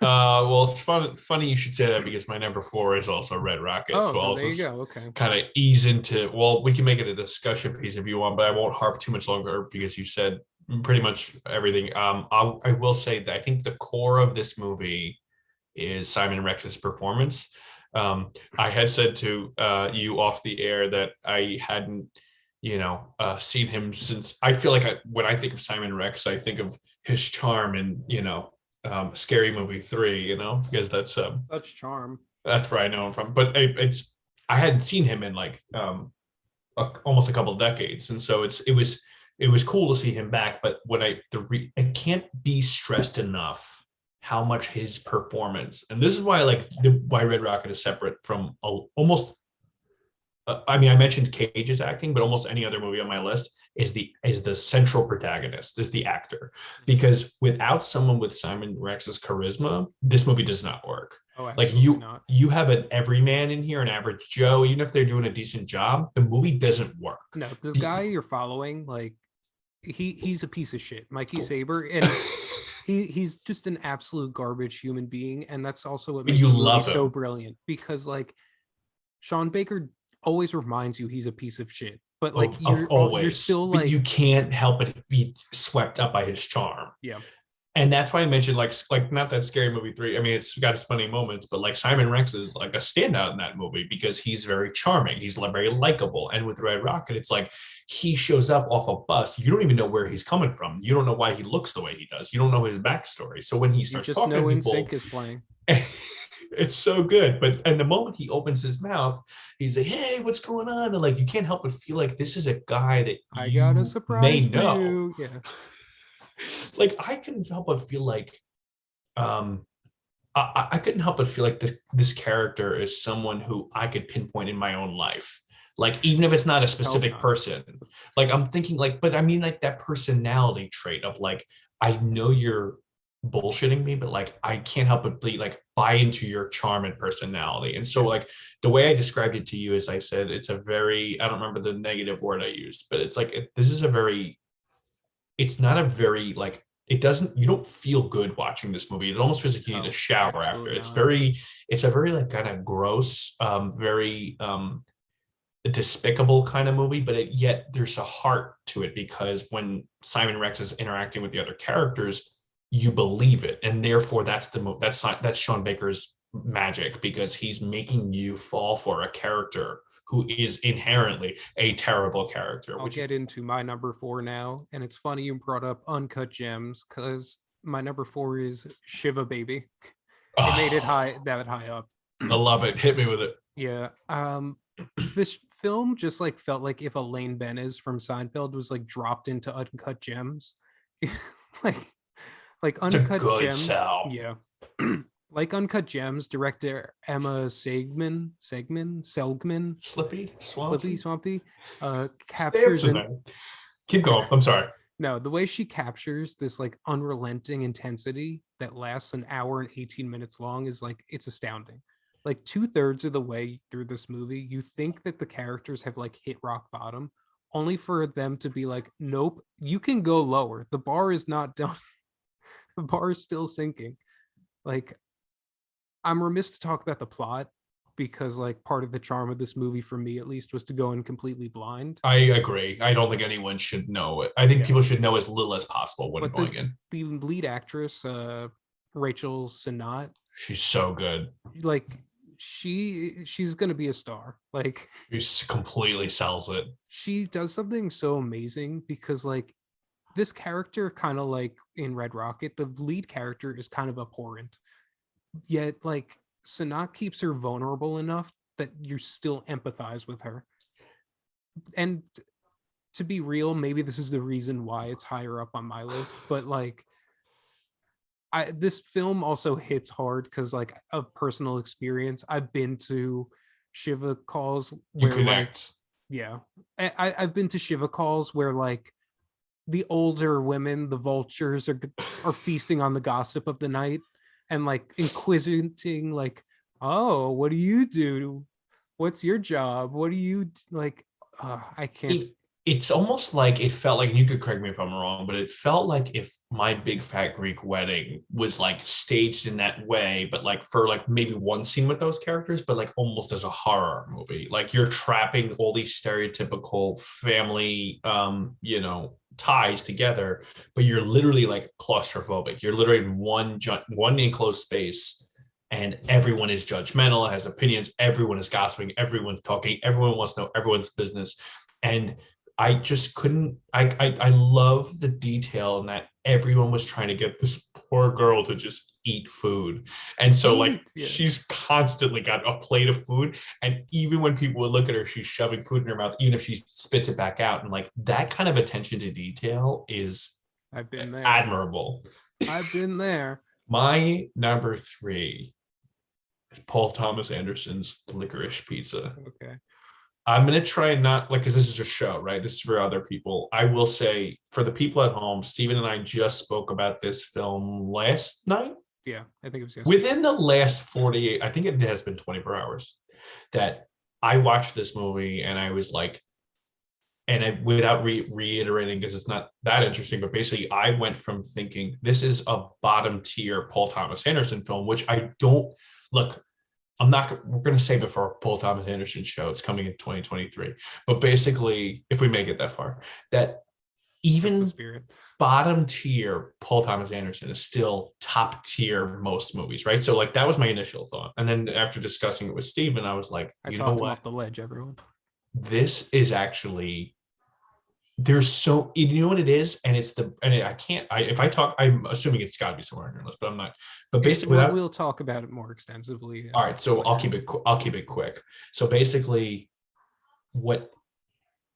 [SPEAKER 2] Well, it's funny you should say that because my number 4 is also Red Rocket.
[SPEAKER 1] Oh,
[SPEAKER 2] So
[SPEAKER 1] then
[SPEAKER 2] I'll
[SPEAKER 1] there you
[SPEAKER 2] just
[SPEAKER 1] go. Okay.
[SPEAKER 2] kind of ease into. Well, we can make it a discussion piece if you want, but I won't harp too much longer because you said pretty much everything. I will say that I think the core of this movie is Simon Rex's performance. I had said to you off the air that I hadn't, seen him since. I feel like when I think of Simon Rex, I think of his charm and Scary Movie 3. Because
[SPEAKER 1] Such charm.
[SPEAKER 2] that's where I know him from. But I hadn't seen him in like almost a couple of decades, and so it was cool to see him back. But when it can't be stressed enough how much his performance, and this is why I like why Red Rocket is separate from almost. I mean, I mentioned Cage's acting, but almost any other movie on my list is the central protagonist, is the actor. Because without someone with Simon Rex's charisma, this movie does not work.
[SPEAKER 1] Oh,
[SPEAKER 2] Like
[SPEAKER 1] absolutely not.
[SPEAKER 2] you have an everyman in here, an average Joe, even if they're doing a decent job, the movie doesn't work.
[SPEAKER 1] No, this guy you're following, like he's a piece of shit, Mikey Saber, and he's just an absolute garbage human being, and that's also what
[SPEAKER 2] But
[SPEAKER 1] makes
[SPEAKER 2] you
[SPEAKER 1] the movie
[SPEAKER 2] love
[SPEAKER 1] so
[SPEAKER 2] him.
[SPEAKER 1] brilliant because like Sean Baker always reminds you he's a piece of shit, but like
[SPEAKER 2] Of
[SPEAKER 1] you're
[SPEAKER 2] always,
[SPEAKER 1] still
[SPEAKER 2] but
[SPEAKER 1] like
[SPEAKER 2] you can't help but be swept up by his charm.
[SPEAKER 1] yeah.
[SPEAKER 2] And that's why I mentioned like not that Scary Movie 3. I mean, it's got its funny moments, but like Simon Rex is like a standout in that movie because he's very charming. He's very likable. And with Red Rocket, it's like he shows up off a bus. You don't even know where he's coming from. You don't know why he looks the way he does. You don't know his backstory. So when he
[SPEAKER 1] You
[SPEAKER 2] starts
[SPEAKER 1] just
[SPEAKER 2] talking
[SPEAKER 1] know
[SPEAKER 2] to
[SPEAKER 1] In
[SPEAKER 2] people,
[SPEAKER 1] Sync is playing.
[SPEAKER 2] it's so good. But and the moment he opens his mouth, he's like, "Hey, what's going on?" And like you can't help but feel like this is a guy that
[SPEAKER 1] I got a
[SPEAKER 2] you may
[SPEAKER 1] surprise for
[SPEAKER 2] know.
[SPEAKER 1] you. Yeah.
[SPEAKER 2] Like I couldn't help but feel like um I couldn't help but feel like this character is someone who I could pinpoint in my own life. Like even if it's not a specific
[SPEAKER 1] not.
[SPEAKER 2] person, like I'm thinking like, but I mean like that personality trait of like, I know you're bullshitting me, but like I can't help but be like buy into your charm and personality. And so
[SPEAKER 1] Yeah.
[SPEAKER 2] like the way I described it to you is I said it's a very, I don't remember the negative word I used, but it's like this is a very, it's not a very like, it doesn't, you don't feel good watching this movie. It almost feels like you need a
[SPEAKER 1] No,
[SPEAKER 2] shower after.
[SPEAKER 1] absolutely
[SPEAKER 2] It's
[SPEAKER 1] not.
[SPEAKER 2] very, it's a very like kind of gross, very despicable kind of movie, but yet there's a heart to it because when Simon Rex is interacting with the other characters, you believe it, and therefore that's Sean Baker's magic because he's making you fall for a character who is inherently a terrible character.
[SPEAKER 1] I'll
[SPEAKER 2] Which
[SPEAKER 1] get into my number four now, and it's funny you brought up Uncut Gems because my number four is Shiva Baby. It made it
[SPEAKER 2] oh,
[SPEAKER 1] high that high up.
[SPEAKER 2] I love it. Hit me with it.
[SPEAKER 1] Yeah. This film just like felt like if Elaine Benes from Seinfeld was like dropped into Uncut Gems. like like
[SPEAKER 2] It's a
[SPEAKER 1] Uncut
[SPEAKER 2] good
[SPEAKER 1] Gems.
[SPEAKER 2] sell.
[SPEAKER 1] Yeah. Like Uncut Gems, director Emma
[SPEAKER 2] Slippy
[SPEAKER 1] Slippy
[SPEAKER 2] Swanson.
[SPEAKER 1] Swampy, captures
[SPEAKER 2] Samson.
[SPEAKER 1] an
[SPEAKER 2] Man. Keep going. I'm sorry.
[SPEAKER 1] no, the way she captures this like unrelenting intensity that lasts an hour and 18 minutes long is like it's astounding. Like two-thirds of the way through this movie, you think that the characters have like hit rock bottom, only for them to be like, nope, you can go lower. The bar is not done. The bar is still sinking. Like, I'm remiss to talk about the plot because like part of the charm of this movie for me at least was to go in completely blind.
[SPEAKER 2] I agree. I don't think anyone should know it. I think
[SPEAKER 1] Yeah.
[SPEAKER 2] people should know as little as possible when
[SPEAKER 1] But
[SPEAKER 2] going in.
[SPEAKER 1] the lead actress, Rachel Sennott,
[SPEAKER 2] She's so good.
[SPEAKER 1] like she's gonna be a star. Like
[SPEAKER 2] She completely sells it.
[SPEAKER 1] she does something so amazing because like this character kind of like in Red Rocket, the lead character is kind of abhorrent. Yet like Sanat keeps her vulnerable enough that you still empathize with her. And to be real, maybe this is the reason why it's higher up on my list, but like this film also hits hard because like a personal experience. I've been to Shiva calls
[SPEAKER 2] You
[SPEAKER 1] where like
[SPEAKER 2] connect.
[SPEAKER 1] yeah, I've been to Shiva calls where like the older women, the vultures, are feasting on the gossip of the night and like inquisiting, like, oh, what do you do? What's your job? What do you like? I can't.
[SPEAKER 2] It, it's almost like it felt like, you could correct me if I'm wrong, but it felt like if My Big Fat Greek Wedding was like staged in that way, but like for like maybe one scene with those characters, but like almost as a horror movie. Like you're trapping all these stereotypical family ties together, but you're literally like claustrophobic. You're literally in one enclosed space and everyone is judgmental, has opinions, everyone is gossiping, everyone's talking, everyone wants to know everyone's business. And I just couldn't, I love the detail in that everyone was trying to get this poor girl to just eat food. And so like
[SPEAKER 1] Eat, yeah.
[SPEAKER 2] she's constantly got a plate of food. And even when people would look at her, she's shoving food in her mouth, even if she spits it back out. And like that kind of attention to detail is
[SPEAKER 1] I've been there.
[SPEAKER 2] admirable.
[SPEAKER 1] I've been there.
[SPEAKER 2] My number three is Paul Thomas Anderson's Licorice Pizza.
[SPEAKER 1] Okay.
[SPEAKER 2] I'm gonna try and not like, because this is a show, right? This is for other people. I will say for the people at home, Steven and I just spoke about this film last night.
[SPEAKER 1] Yeah, I think it was yesterday.
[SPEAKER 2] Within the last 48, I think it has been 24 hours that I watched this movie and I was like, and I, without reiterating, because it's not that interesting, but basically I went from thinking this is a bottom tier Paul Thomas Anderson film, which I don't look. I'm not. We're going to save it for a Paul Thomas Anderson show. It's coming in 2023. But basically, if we make it that far, that
[SPEAKER 1] That's the
[SPEAKER 2] even
[SPEAKER 1] spirit.
[SPEAKER 2] bottom tier Paul Thomas Anderson is still top tier most movies, right? So like that was my initial thought, and then after discussing it with Steven, I was like,
[SPEAKER 1] I
[SPEAKER 2] you know
[SPEAKER 1] talked him
[SPEAKER 2] what?
[SPEAKER 1] off the ledge, everyone.
[SPEAKER 2] This is actually, there's so, you know what it is, and it's the, and I can't, if I talk, I'm assuming it's got to be somewhere on your list, but I'm not. But basically,
[SPEAKER 1] We'll talk about it more extensively.
[SPEAKER 2] All right, so I'll keep it quick. So basically, what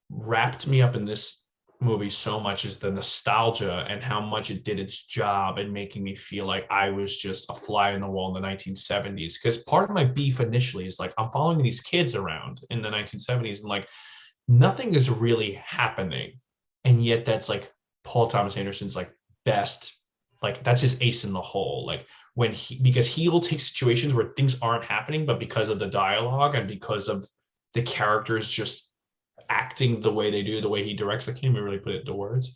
[SPEAKER 2] wrapped me up in this movie so much is the nostalgia and how much it did its job in making me feel like I was just a fly in the wall in the 1970s. Because part of my beef initially is like I'm following these kids around in the 1970s and like nothing is really happening, and yet that's like Paul Thomas Anderson's like best like that's his ace in the hole. Like when because he'll take situations where things aren't happening, but because of the dialogue and because of the characters just acting the way they do, the way he directs, I can't even really put it into words.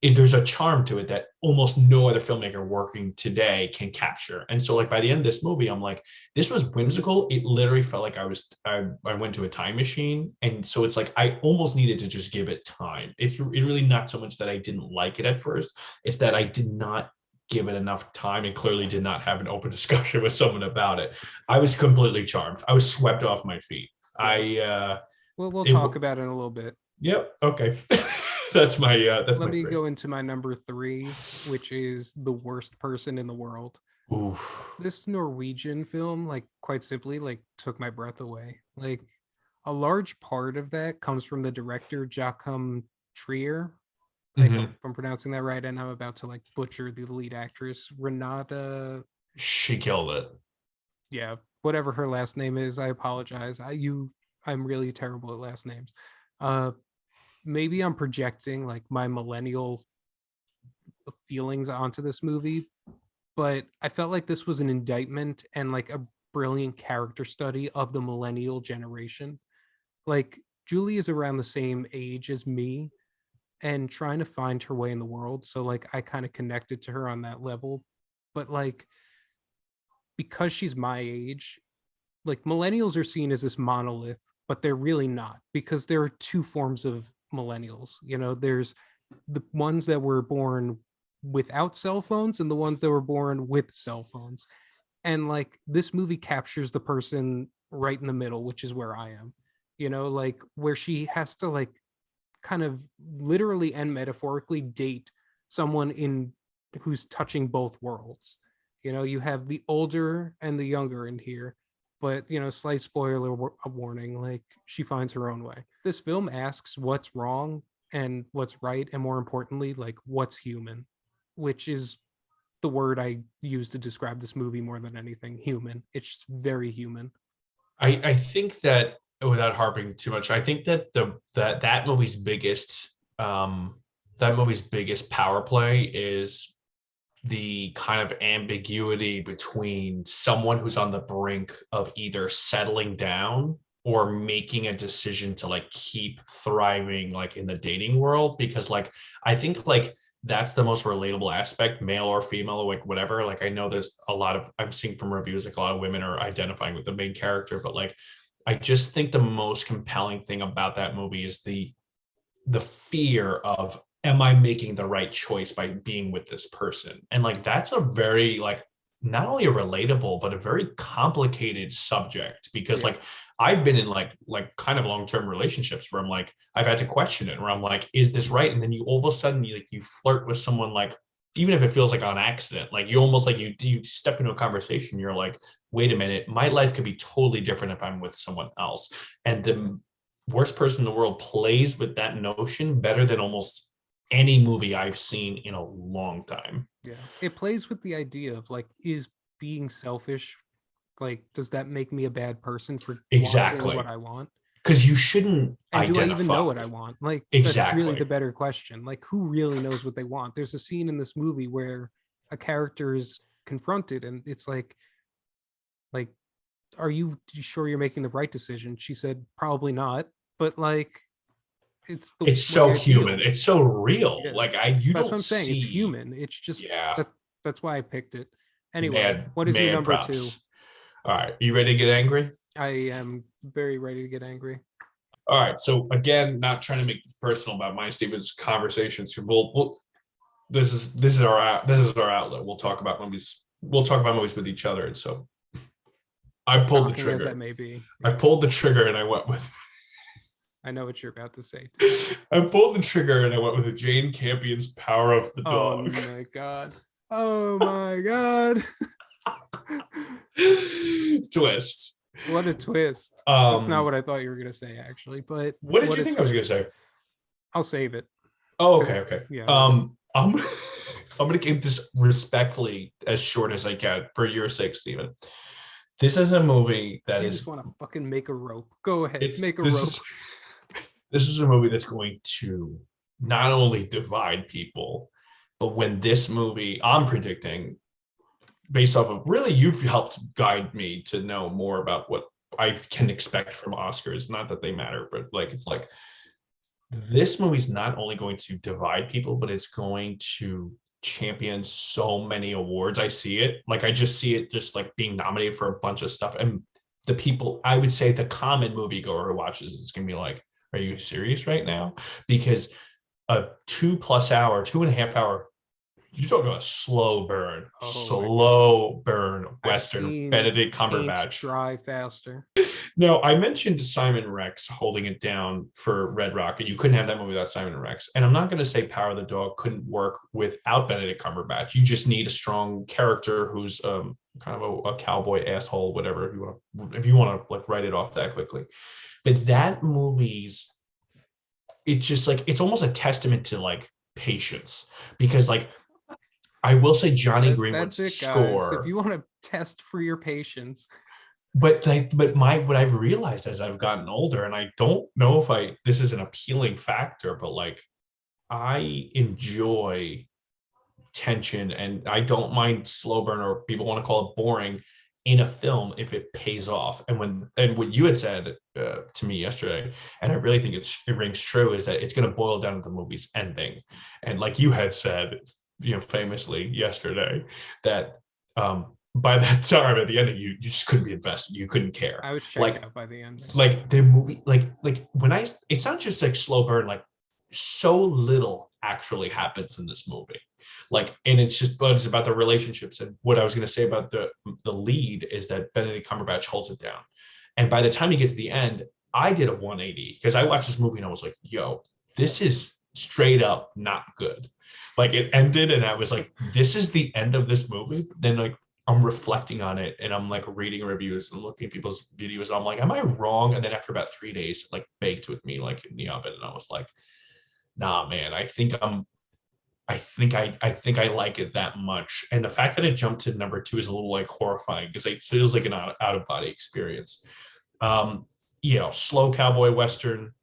[SPEAKER 2] There's a charm to it that almost no other filmmaker working today can capture. And so like by the end of this movie, I'm like, this was whimsical. It literally felt like I went to a time machine. And so it's like I almost needed to just give it time. It's really not so much that I didn't like it at first. It's that I did not give it enough time and clearly did not have an open discussion with someone about it. I was completely charmed. I was swept off my feet.
[SPEAKER 1] We'll talk about it in a little bit.
[SPEAKER 2] Yep. Okay. That's my
[SPEAKER 1] Let me go into my number 3, which is The Worst Person in the World.
[SPEAKER 2] Oof.
[SPEAKER 1] This Norwegian film, like quite simply, like took my breath away. Like a large part of that comes from the director Joachim Trier. I hope I'm pronouncing that right, and I'm about to like butcher the lead actress, Renata.
[SPEAKER 2] She killed it.
[SPEAKER 1] Yeah, whatever her last name is, I apologize. I'm really terrible at last names. Maybe I'm projecting like my millennial feelings onto this movie, but I felt like this was an indictment and like a brilliant character study of the millennial generation. Like Julie is around the same age as me and trying to find her way in the world. So like I kind of connected to her on that level. But like because she's my age, like millennials are seen as this monolith, but they're really not, because there are two forms of millennials. You know, there's the ones that were born without cell phones and the ones that were born with cell phones. And like this movie captures the person right in the middle, which is where I am. You know, like where she has to like kind of literally and metaphorically date someone in who's touching both worlds. You know, you have the older and the younger in here, but you know, slight spoiler warning, like she finds her own way. This film asks what's wrong and what's right, and more importantly, like what's human, which is the word I use to describe this movie more than anything. Human. It's very human.
[SPEAKER 2] I think that without harping too much, I think that that movie's biggest power play is the kind of ambiguity between someone who's on the brink of either settling down or making a decision to like keep thriving like in the dating world. Because like I think like that's the most relatable aspect, male or female or like whatever. Like I know there's a lot of, I'm seeing from reviews like a lot of women are identifying with the main character, but like I just think the most compelling thing about that movie is the fear of, am I making the right choice by being with this person? And like that's a very like not only a relatable but a very complicated subject, because like I've been in like kind of long-term relationships where I'm like I've had to question it, where I'm like, is this right? And then you all of a sudden you flirt with someone, like even if it feels like on accident, like you almost like you step into a conversation, you're like, wait a minute, my life could be totally different if I'm with someone else. And the Worst Person in the World plays with that notion better than almost any movie I've seen in a long time.
[SPEAKER 1] Yeah. It plays with the idea of like, is being selfish, like, does that make me a bad person for wanting what I want?
[SPEAKER 2] Because you shouldn't
[SPEAKER 1] And
[SPEAKER 2] identify.
[SPEAKER 1] do I even know what I want? Like, that's really the better question. Like, who really knows what they want? There's a scene in this movie where a character is confronted and it's like, are you sure you're making the right decision? She said, probably not. But like, it's
[SPEAKER 2] so human. It's so real.
[SPEAKER 1] Yeah.
[SPEAKER 2] Like
[SPEAKER 1] that's
[SPEAKER 2] don't
[SPEAKER 1] what I'm saying.
[SPEAKER 2] see.
[SPEAKER 1] It's human. It's just
[SPEAKER 2] yeah.
[SPEAKER 1] That's why I picked it. Anyway, what is your number props. 2?
[SPEAKER 2] All right, you ready to get angry?
[SPEAKER 1] I am very ready to get angry.
[SPEAKER 2] All right, so again, not trying to make this personal about my and Steven's conversations. This is our outlet. We'll talk about movies. We'll talk about movies with each other. And so I pulled the trigger. As that may be. I pulled the trigger and I went with.
[SPEAKER 1] I know what you're about to say.
[SPEAKER 2] I pulled the trigger and I went with the Jane Campion's Power of the Dog.
[SPEAKER 1] Oh my god. Oh my god.
[SPEAKER 2] Twist.
[SPEAKER 1] What a twist. That's not what I thought you were gonna say, actually. But
[SPEAKER 2] what did you think I was gonna say?
[SPEAKER 1] I'll save it.
[SPEAKER 2] Oh, okay. Yeah. I'm gonna keep this respectfully as short as I can for your sake, Steven. This is a movie that
[SPEAKER 1] just want to fucking make a rope. Go ahead, make a rope.
[SPEAKER 2] This is a movie that's going to not only divide people, But when this movie, I'm predicting, based off of really, you've helped guide me to know more about what I can expect from Oscars. Not that they matter, but like it's like this movie's not only going to divide people, but it's going to champion so many awards. I see it. Like I just see it just like being nominated for a bunch of stuff. And the people, I would say the common moviegoer who watches it's gonna be like, are you serious right now? Because a 2+ hour, 2.5 hour, you talk about
[SPEAKER 1] Oh my God.
[SPEAKER 2] slow burn
[SPEAKER 1] I've
[SPEAKER 2] Western
[SPEAKER 1] seen
[SPEAKER 2] Benedict
[SPEAKER 1] paint
[SPEAKER 2] Cumberbatch.
[SPEAKER 1] dry faster.
[SPEAKER 2] No, I mentioned Simon Rex holding it down for Red Rocket. You couldn't have that movie without Simon Rex. And I'm not going to say Power of the Dog couldn't work without Benedict Cumberbatch. You just need a strong character who's kind of a cowboy asshole, whatever if you want to like write it off that quickly. But that movie's, it's just like it's almost a testament to like patience because like I will say Johnny Greenwood's
[SPEAKER 1] That's it, guys. If
[SPEAKER 2] score.
[SPEAKER 1] you want to test for your patience,
[SPEAKER 2] But like, but my what I've realized as I've gotten older, and I don't know if this is an appealing factor, but like I enjoy tension and I don't mind slow burn or people want to call it boring in a film if it pays off. And what you had said to me yesterday, and I really think it rings true, is that it's going to boil down to the movie's ending. And like you had said, famously yesterday, that by that time at the end, you just couldn't be invested. You couldn't care.
[SPEAKER 1] I was checked
[SPEAKER 2] Like
[SPEAKER 1] out by the end.
[SPEAKER 2] like the movie, like when it's not just like slow burn, like so little actually happens in this movie. Like, and but it's about the relationships. And what I was going to say about the lead is that Benedict Cumberbatch holds it down. And by the time he gets to the end, I did a 180 because I watched this movie and I was like, yo, this is straight up not good. Like it ended and I was like, this is the end of this movie. But then like I'm reflecting on it and I'm like reading reviews and looking at people's videos. And I'm like, am I wrong? And then after about 3 days, like baked with me like in the oven. And I was like, nah, man, I think I like it that much. And the fact that it jumped to number 2 is a little like horrifying because it feels like an out of body experience. Slow cowboy Western,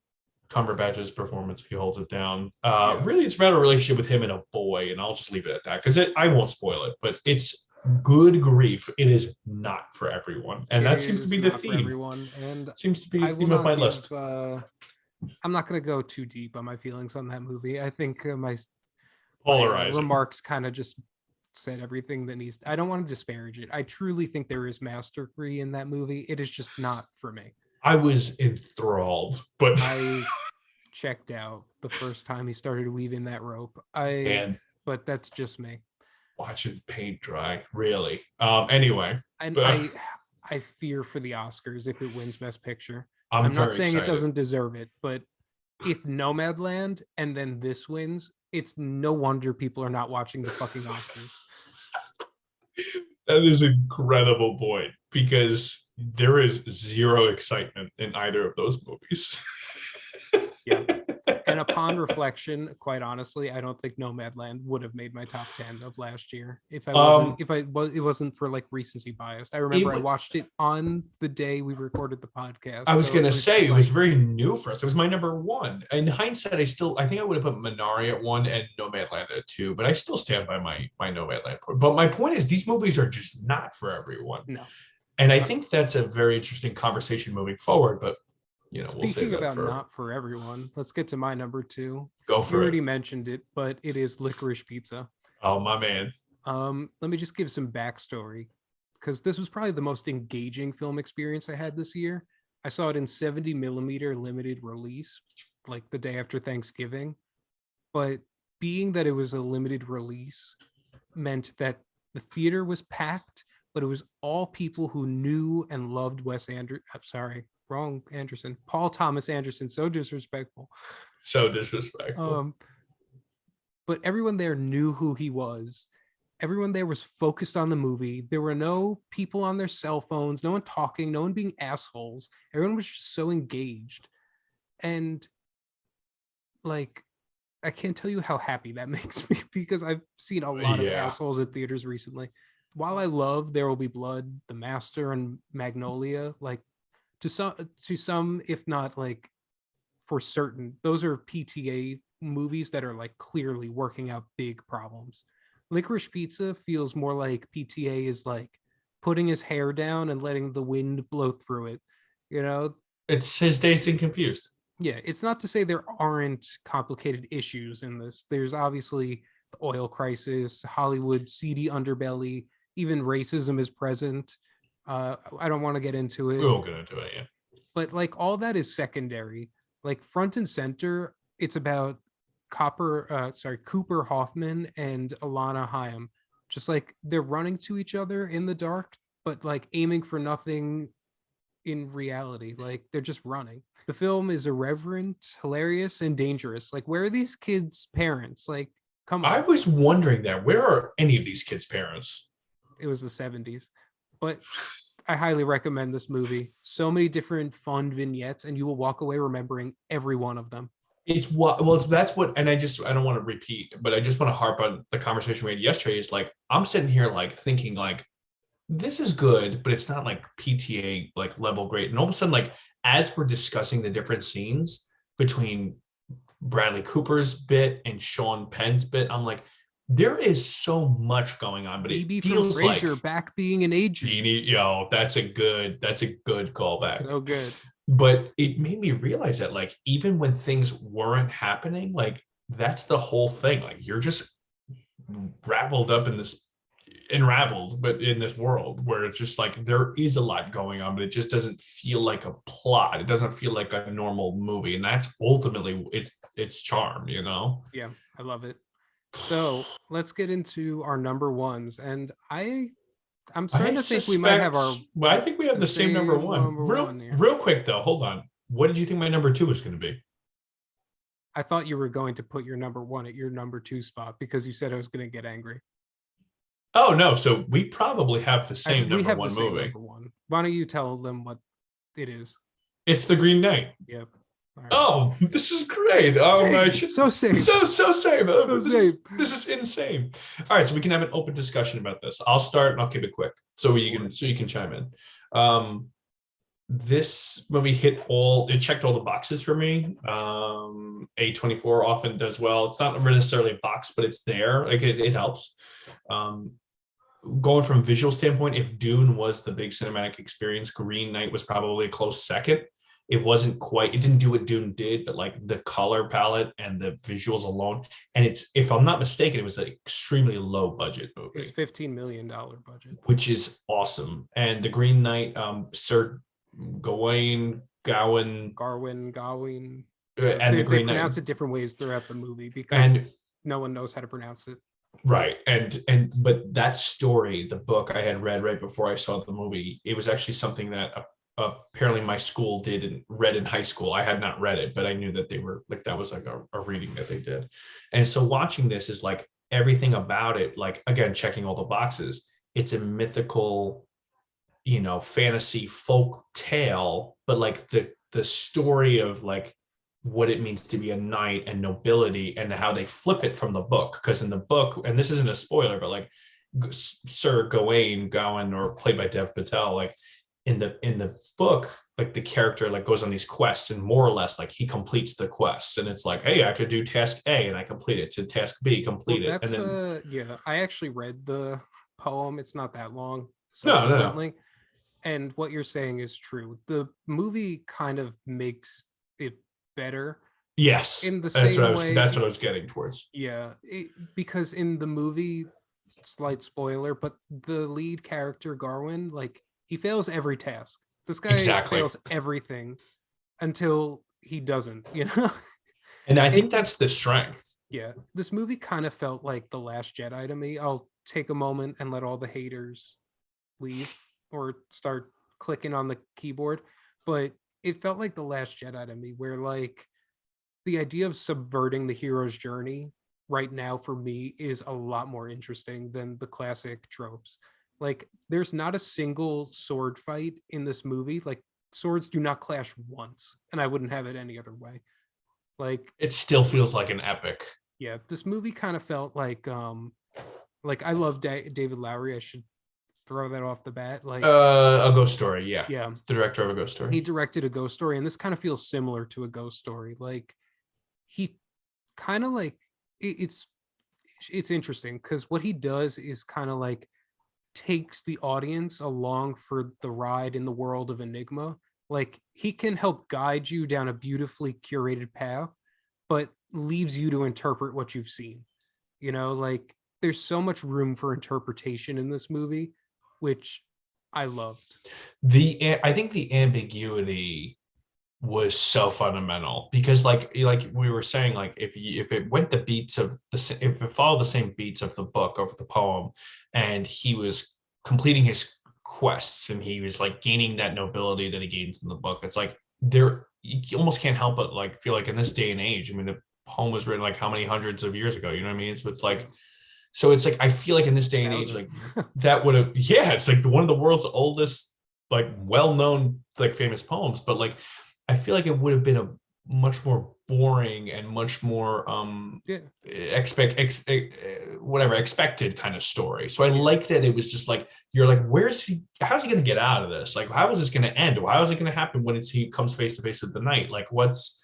[SPEAKER 2] Cumberbatch's performance, he holds it down.
[SPEAKER 1] Yeah.
[SPEAKER 2] Really, it's about a relationship with him and a boy, and I'll just leave it at that because I won't spoil it, but it's good grief. It is not for everyone, and that seems to be the
[SPEAKER 1] not for
[SPEAKER 2] theme.
[SPEAKER 1] everyone, and
[SPEAKER 2] Seems to be
[SPEAKER 1] I
[SPEAKER 2] the
[SPEAKER 1] will
[SPEAKER 2] theme of
[SPEAKER 1] not
[SPEAKER 2] my
[SPEAKER 1] give,
[SPEAKER 2] list.
[SPEAKER 1] I'm not going to go too deep on my feelings on that movie. I think my
[SPEAKER 2] Polarizing.
[SPEAKER 1] remarks kind of just said everything that needs. I don't want to disparage it. I truly think there is mastery in that movie. It is just not for me.
[SPEAKER 2] I was enthralled, but
[SPEAKER 1] I checked out the first time he started weaving that rope. But that's just me.
[SPEAKER 2] Watching paint dry, really. Anyway,
[SPEAKER 1] And I fear for the Oscars if it wins Best Picture. I'm not saying
[SPEAKER 2] excited.
[SPEAKER 1] It doesn't deserve it, but if Nomadland and then this wins, it's no wonder people are not watching the fucking Oscars.
[SPEAKER 2] That is an incredible point because there is zero excitement in either of those movies.
[SPEAKER 1] Yeah. And upon reflection, quite honestly, I don't think Nomadland would have made my top 10 of last year it wasn't for like recency bias. I remember I watched it on the day we recorded the podcast.
[SPEAKER 2] I was gonna say it was very new for us. It was my number 1. In hindsight, I think I would have put Minari at 1 and Nomadland at 2, but I still stand by my Nomadland point. But my point is, these movies are just not for everyone.
[SPEAKER 1] No.
[SPEAKER 2] And I think that's a very interesting conversation moving forward. But
[SPEAKER 1] speaking about not for everyone, let's get to my number 2.
[SPEAKER 2] Go for it.
[SPEAKER 1] You already mentioned it, but it is Licorice Pizza.
[SPEAKER 2] Oh, my man.
[SPEAKER 1] Let me just give some backstory because this was probably the most engaging film experience I had this year. I saw it in 70 millimeter limited release, like the day after Thanksgiving. But being that it was a limited release meant that the theater was packed, but it was all people who knew and loved Wes Anderson. I'm sorry. Wrong Anderson. Paul Thomas Anderson. So disrespectful. But everyone there knew who he was. Everyone there was focused on the movie. There were no people on their cell phones, no one talking, no one being assholes. Everyone was just so engaged. And like, I can't tell you how happy that makes me because I've seen a lot of assholes at theaters recently. While I love There Will Be Blood, The Master, and Magnolia, like, to some, if not like for certain, those are PTA movies that are like clearly working out big problems. Licorice Pizza feels more like PTA is like putting his hair down and letting the wind blow through it. You know,
[SPEAKER 2] It's his Dazed and Confused.
[SPEAKER 1] yeah, it's not to say there aren't complicated issues in this. There's obviously the oil crisis, Hollywood seedy underbelly, even racism is present. I don't want to get into
[SPEAKER 2] We
[SPEAKER 1] it,
[SPEAKER 2] won't get into it yet.
[SPEAKER 1] but like all that is secondary. Like front and center, it's about Cooper Hoffman and Alana Hyam. Just like they're running to each other in the dark, but like aiming for nothing in reality. Like they're just running. The film is irreverent, hilarious, and dangerous. Like, where are these kids' parents? Like, come
[SPEAKER 2] I
[SPEAKER 1] on.
[SPEAKER 2] was wondering that. Where are any of these kids' parents?
[SPEAKER 1] It was the 70s. But I highly recommend this movie. So many different fun vignettes, and you will walk away remembering every one of them.
[SPEAKER 2] It's what well that's what and I don't want to repeat, but I just want to harp on the conversation we had yesterday. Is like I'm sitting here like thinking like this is good, but it's not like PTA like level great. And all of a sudden, like as we're discussing the different scenes between Bradley Cooper's bit and Sean Penn's bit, I'm like, there is so much going on, but it
[SPEAKER 1] BB from
[SPEAKER 2] feels like
[SPEAKER 1] Frasier back being an agent.
[SPEAKER 2] that's a good callback.
[SPEAKER 1] So good.
[SPEAKER 2] But it made me realize that like even when things weren't happening, like that's the whole thing. Like you're just raveled up in this unraveled, but in this world where it's just like there is a lot going on, but it just doesn't feel like a plot. It doesn't feel like a normal movie. And that's ultimately its charm, you know?
[SPEAKER 1] Yeah, I love it. So let's get into our number ones. And I'm starting to think we might have our
[SPEAKER 2] well, I think we have the same number one.
[SPEAKER 1] Here.
[SPEAKER 2] Real quick though, hold on. What did you think my number two was going to be?
[SPEAKER 1] I thought you were going to put your number one at your number two spot because you said I was going to get angry.
[SPEAKER 2] Oh no, so we probably have the same number one movie.
[SPEAKER 1] Number one. Why don't you tell them what it is?
[SPEAKER 2] It's The Green Knight.
[SPEAKER 1] Yep. Right.
[SPEAKER 2] Oh, this is great. Oh,
[SPEAKER 1] so safe.
[SPEAKER 2] So safe.
[SPEAKER 1] So
[SPEAKER 2] this is insane. All right, so we can have an open discussion about this. I'll start and I'll keep it quick so you can chime in. This movie it checked all the boxes for me. A24 often does well. It's not necessarily a box, but it's there. Like it helps. Going from visual standpoint, if Dune was the big cinematic experience, Green Knight was probably a close second. It didn't do what Dune did, but like the color palette and the visuals alone. And if I'm not mistaken, it was an extremely low budget movie.
[SPEAKER 1] It's $15 million budget.
[SPEAKER 2] Which is awesome. And the Green Knight, Sir Gawain,
[SPEAKER 1] Garwin.
[SPEAKER 2] And
[SPEAKER 1] the
[SPEAKER 2] Green Knight.
[SPEAKER 1] They pronounce it different ways throughout the movie because no one knows how to pronounce it.
[SPEAKER 2] Right. But that story, the book I had read right before I saw the movie, it was actually something that apparently my school did and read in high school. I had not read it, but I knew that they were like, that was like a reading that they did. And so watching this is like everything about it, like, again, checking all the boxes. It's a mythical, fantasy folk tale, but like the story of like what it means to be a knight and nobility and how they flip it from the book. Because in the book, and this isn't a spoiler, but like Sir Gawain, or played by Dev Patel, like in the book, like the character like goes on these quests and more or less like he completes the quests and it's like, hey, I have to do task A and I complete it, to task B, complete it. And then
[SPEAKER 1] I actually read the poem. It's not that long.
[SPEAKER 2] No.
[SPEAKER 1] And what you're saying is true. The movie kind of makes it better.
[SPEAKER 2] Yes,
[SPEAKER 1] in the same way.
[SPEAKER 2] That's what I was getting towards.
[SPEAKER 1] Yeah, because in the movie, slight spoiler, but the lead character Garwin, like he fails every task. This guy fails everything until he doesn't,
[SPEAKER 2] And I think that's the strength.
[SPEAKER 1] Yeah, this movie kind of felt like The Last Jedi to me. I'll take a moment and let all the haters leave or start clicking on the keyboard, but it felt like The Last Jedi to me, where like the idea of subverting the hero's journey right now for me is a lot more interesting than the classic tropes. Like there's not a single sword fight in this movie. Like swords do not clash once, and I wouldn't have it any other way. Like
[SPEAKER 2] it still feels like an epic.
[SPEAKER 1] Yeah, this movie kind of felt like I love David Lowery. I should throw that off the bat. Like
[SPEAKER 2] a Ghost Story, yeah, the director of A Ghost Story.
[SPEAKER 1] He directed A Ghost Story, and this kind of feels similar to A Ghost Story. Like he kind of like it's interesting because what he does is kind of like takes the audience along for the ride in the world of Enigma. Like he can help guide you down a beautifully curated path, but leaves you to interpret what you've seen. Like there's so much room for interpretation in this movie, which I loved.
[SPEAKER 2] I think the ambiguity was so fundamental because like we were saying, like if it went the beats of if it followed the same beats of the book of the poem, and he was completing his quests and he was like gaining that nobility that he gains in the book, it's like there you almost can't help but like feel like in this day and age, I mean, the poem was written like how many hundreds of years ago, you know what I mean? So it's like, so it's like I feel like in this day and age, like that would have, yeah, it's like one of the world's oldest, like well-known, like famous poems, but like I feel like it would have been a much more boring and much more expected kind of story. So I like that it was just like, you're like, where's he, how's he going to get out of this? Like, how is this going to end? How is it going to happen when he comes face to face with the night? Like, what's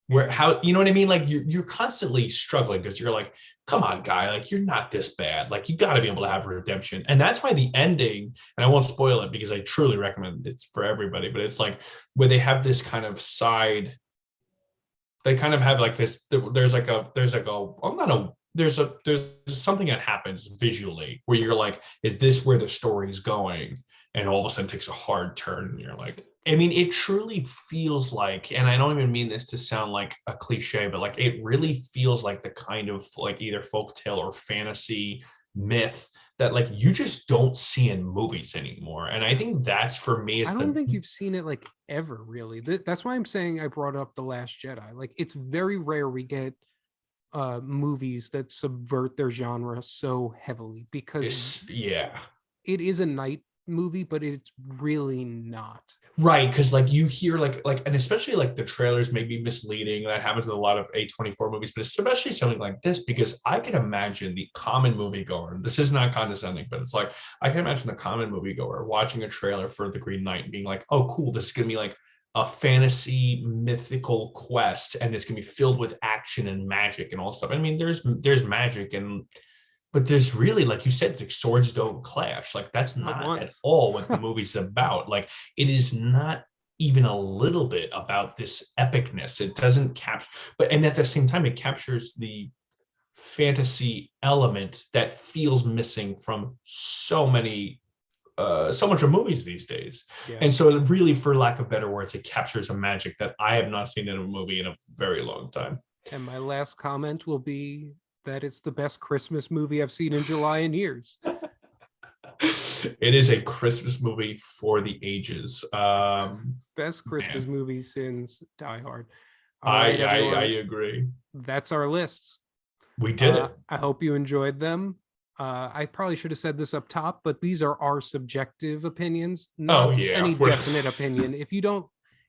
[SPEAKER 2] where, how, you know what I mean? Like you're constantly struggling because you're like, come on, guy, like you're not this bad. Like you got to be able to have redemption. And that's why the ending, and I won't spoil it because I truly recommend it's for everybody, but it's like where they have this kind of side, they kind of have like this, there's something that happens visually where you're like, is this where the story's going? And all of a sudden takes a hard turn and you're like, I mean, it truly feels like, and I don't even mean this to sound like a cliche, but like it really feels like the kind of like either folktale or fantasy myth that like you just don't see in movies anymore. And I think that's for me is
[SPEAKER 1] I don't think you've seen it like ever really. That's why I'm saying I brought up The Last Jedi. Like it's very rare we get movies that subvert their genre so heavily because it is a night movie, but it's really not.
[SPEAKER 2] Right, because like you hear like and especially like the trailers may be misleading. That happens with a lot of A24 movies, but especially something like this, because I can imagine the common moviegoer, this is not condescending, but it's like I can imagine the common moviegoer watching a trailer for The Green Knight and being like, oh cool, this is gonna be like a fantasy mythical quest and it's gonna be filled with action and magic and all stuff. I mean, there's magic and but there's really, like you said, like swords don't clash. Like that's not at all what the movie's about. Like it is not even a little bit about this epicness. It doesn't capture, but and at the same time, it captures the fantasy element that feels missing from so much of movies these days. And so it really, for lack of better words, it captures a magic that I have not seen in a movie in a very long time.
[SPEAKER 1] And my last comment will be that it's the best Christmas movie I've seen in July in years.
[SPEAKER 2] It is a Christmas movie for the ages.
[SPEAKER 1] Best Christmas movie since Die Hard.
[SPEAKER 2] I agree.
[SPEAKER 1] That's our lists.
[SPEAKER 2] We did it.
[SPEAKER 1] I hope you enjoyed them. I probably should have said this up top, but these are our subjective opinions, not any definite opinion.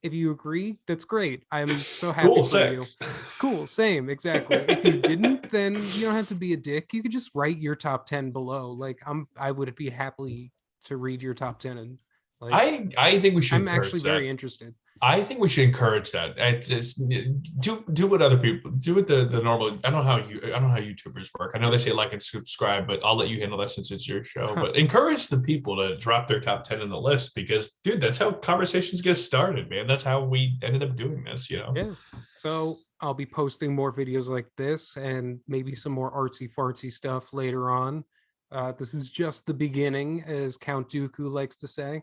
[SPEAKER 1] If you agree, that's great. I'm so happy for you. Cool, same, exactly. If you didn't, then you don't have to be a dick. You could just write your top 10 below. Like I would be happy to read your top 10 and like
[SPEAKER 2] I think we should.
[SPEAKER 1] I'm actually very interested.
[SPEAKER 2] I think we should encourage that. It's just do what other people do with the normal. I don't know how YouTubers work. I know they say like and subscribe, but I'll let you handle that since it's your show. But encourage the people to drop their top 10 in the list because, dude, that's how conversations get started, man. That's how we ended up doing this, you know.
[SPEAKER 1] Yeah. So I'll be posting more videos like this and maybe some more artsy fartsy stuff later on. This is just the beginning, as Count Dooku likes to say.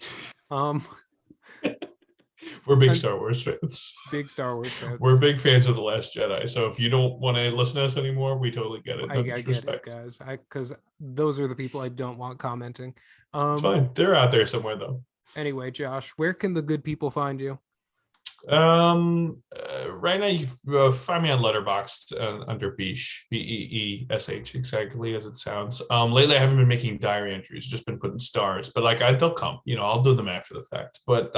[SPEAKER 2] We're big Star Wars fans.
[SPEAKER 1] Big Star Wars fans.
[SPEAKER 2] We're big fans of The Last Jedi. So if you don't want to listen to us anymore, we totally get it.
[SPEAKER 1] I get it, guys. Because those are the people I don't want commenting.
[SPEAKER 2] It's fine. They're out there somewhere, though.
[SPEAKER 1] Anyway, Josh, where can the good people find you?
[SPEAKER 2] Right now you find me on Letterboxd under Beesh, Beesh, exactly as it sounds. Lately I haven't been making diary entries, just been putting stars, but like they'll come, you know, I'll do them after the fact. But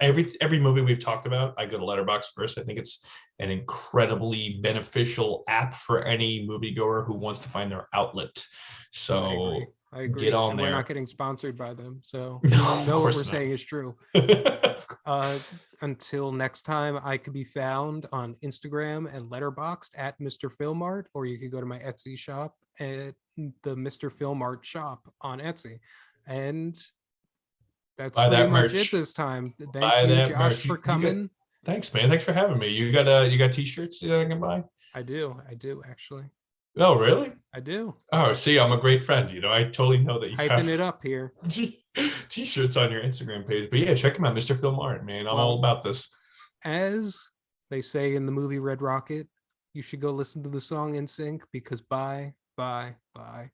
[SPEAKER 2] every movie we've talked about, I go to Letterboxd first. I think it's an incredibly beneficial app for any moviegoer who wants to find their outlet. So
[SPEAKER 1] I agree.
[SPEAKER 2] Get on
[SPEAKER 1] And we're
[SPEAKER 2] there.
[SPEAKER 1] not getting sponsored by them. So
[SPEAKER 2] No,
[SPEAKER 1] we
[SPEAKER 2] of
[SPEAKER 1] know what
[SPEAKER 2] course
[SPEAKER 1] we're
[SPEAKER 2] not.
[SPEAKER 1] saying is true. Until next time, I could be found on Instagram and Letterboxd at Mr. Filmart, or you could go to my Etsy shop at the Mr. Filmart shop on Etsy. And that's
[SPEAKER 2] Buy
[SPEAKER 1] pretty
[SPEAKER 2] that
[SPEAKER 1] much it
[SPEAKER 2] merch.
[SPEAKER 1] this time. Thank
[SPEAKER 2] Buy
[SPEAKER 1] you,
[SPEAKER 2] that
[SPEAKER 1] Josh,
[SPEAKER 2] merch.
[SPEAKER 1] for
[SPEAKER 2] You got.
[SPEAKER 1] coming.
[SPEAKER 2] Thanks, man. Thanks for having me. You got t-shirts that I can buy.
[SPEAKER 1] I do actually.
[SPEAKER 2] Oh, really?
[SPEAKER 1] I do.
[SPEAKER 2] Oh, see, I'm a great friend. I totally know that you
[SPEAKER 1] Hyping it
[SPEAKER 2] have
[SPEAKER 1] up here.
[SPEAKER 2] t-shirts on your Instagram page. But yeah, check him out, Mr. Film Art, man. I'm all
[SPEAKER 1] Well,
[SPEAKER 2] about this.
[SPEAKER 1] as they say in the movie Red Rocket, you should go listen to the song In Sync because bye, bye, bye.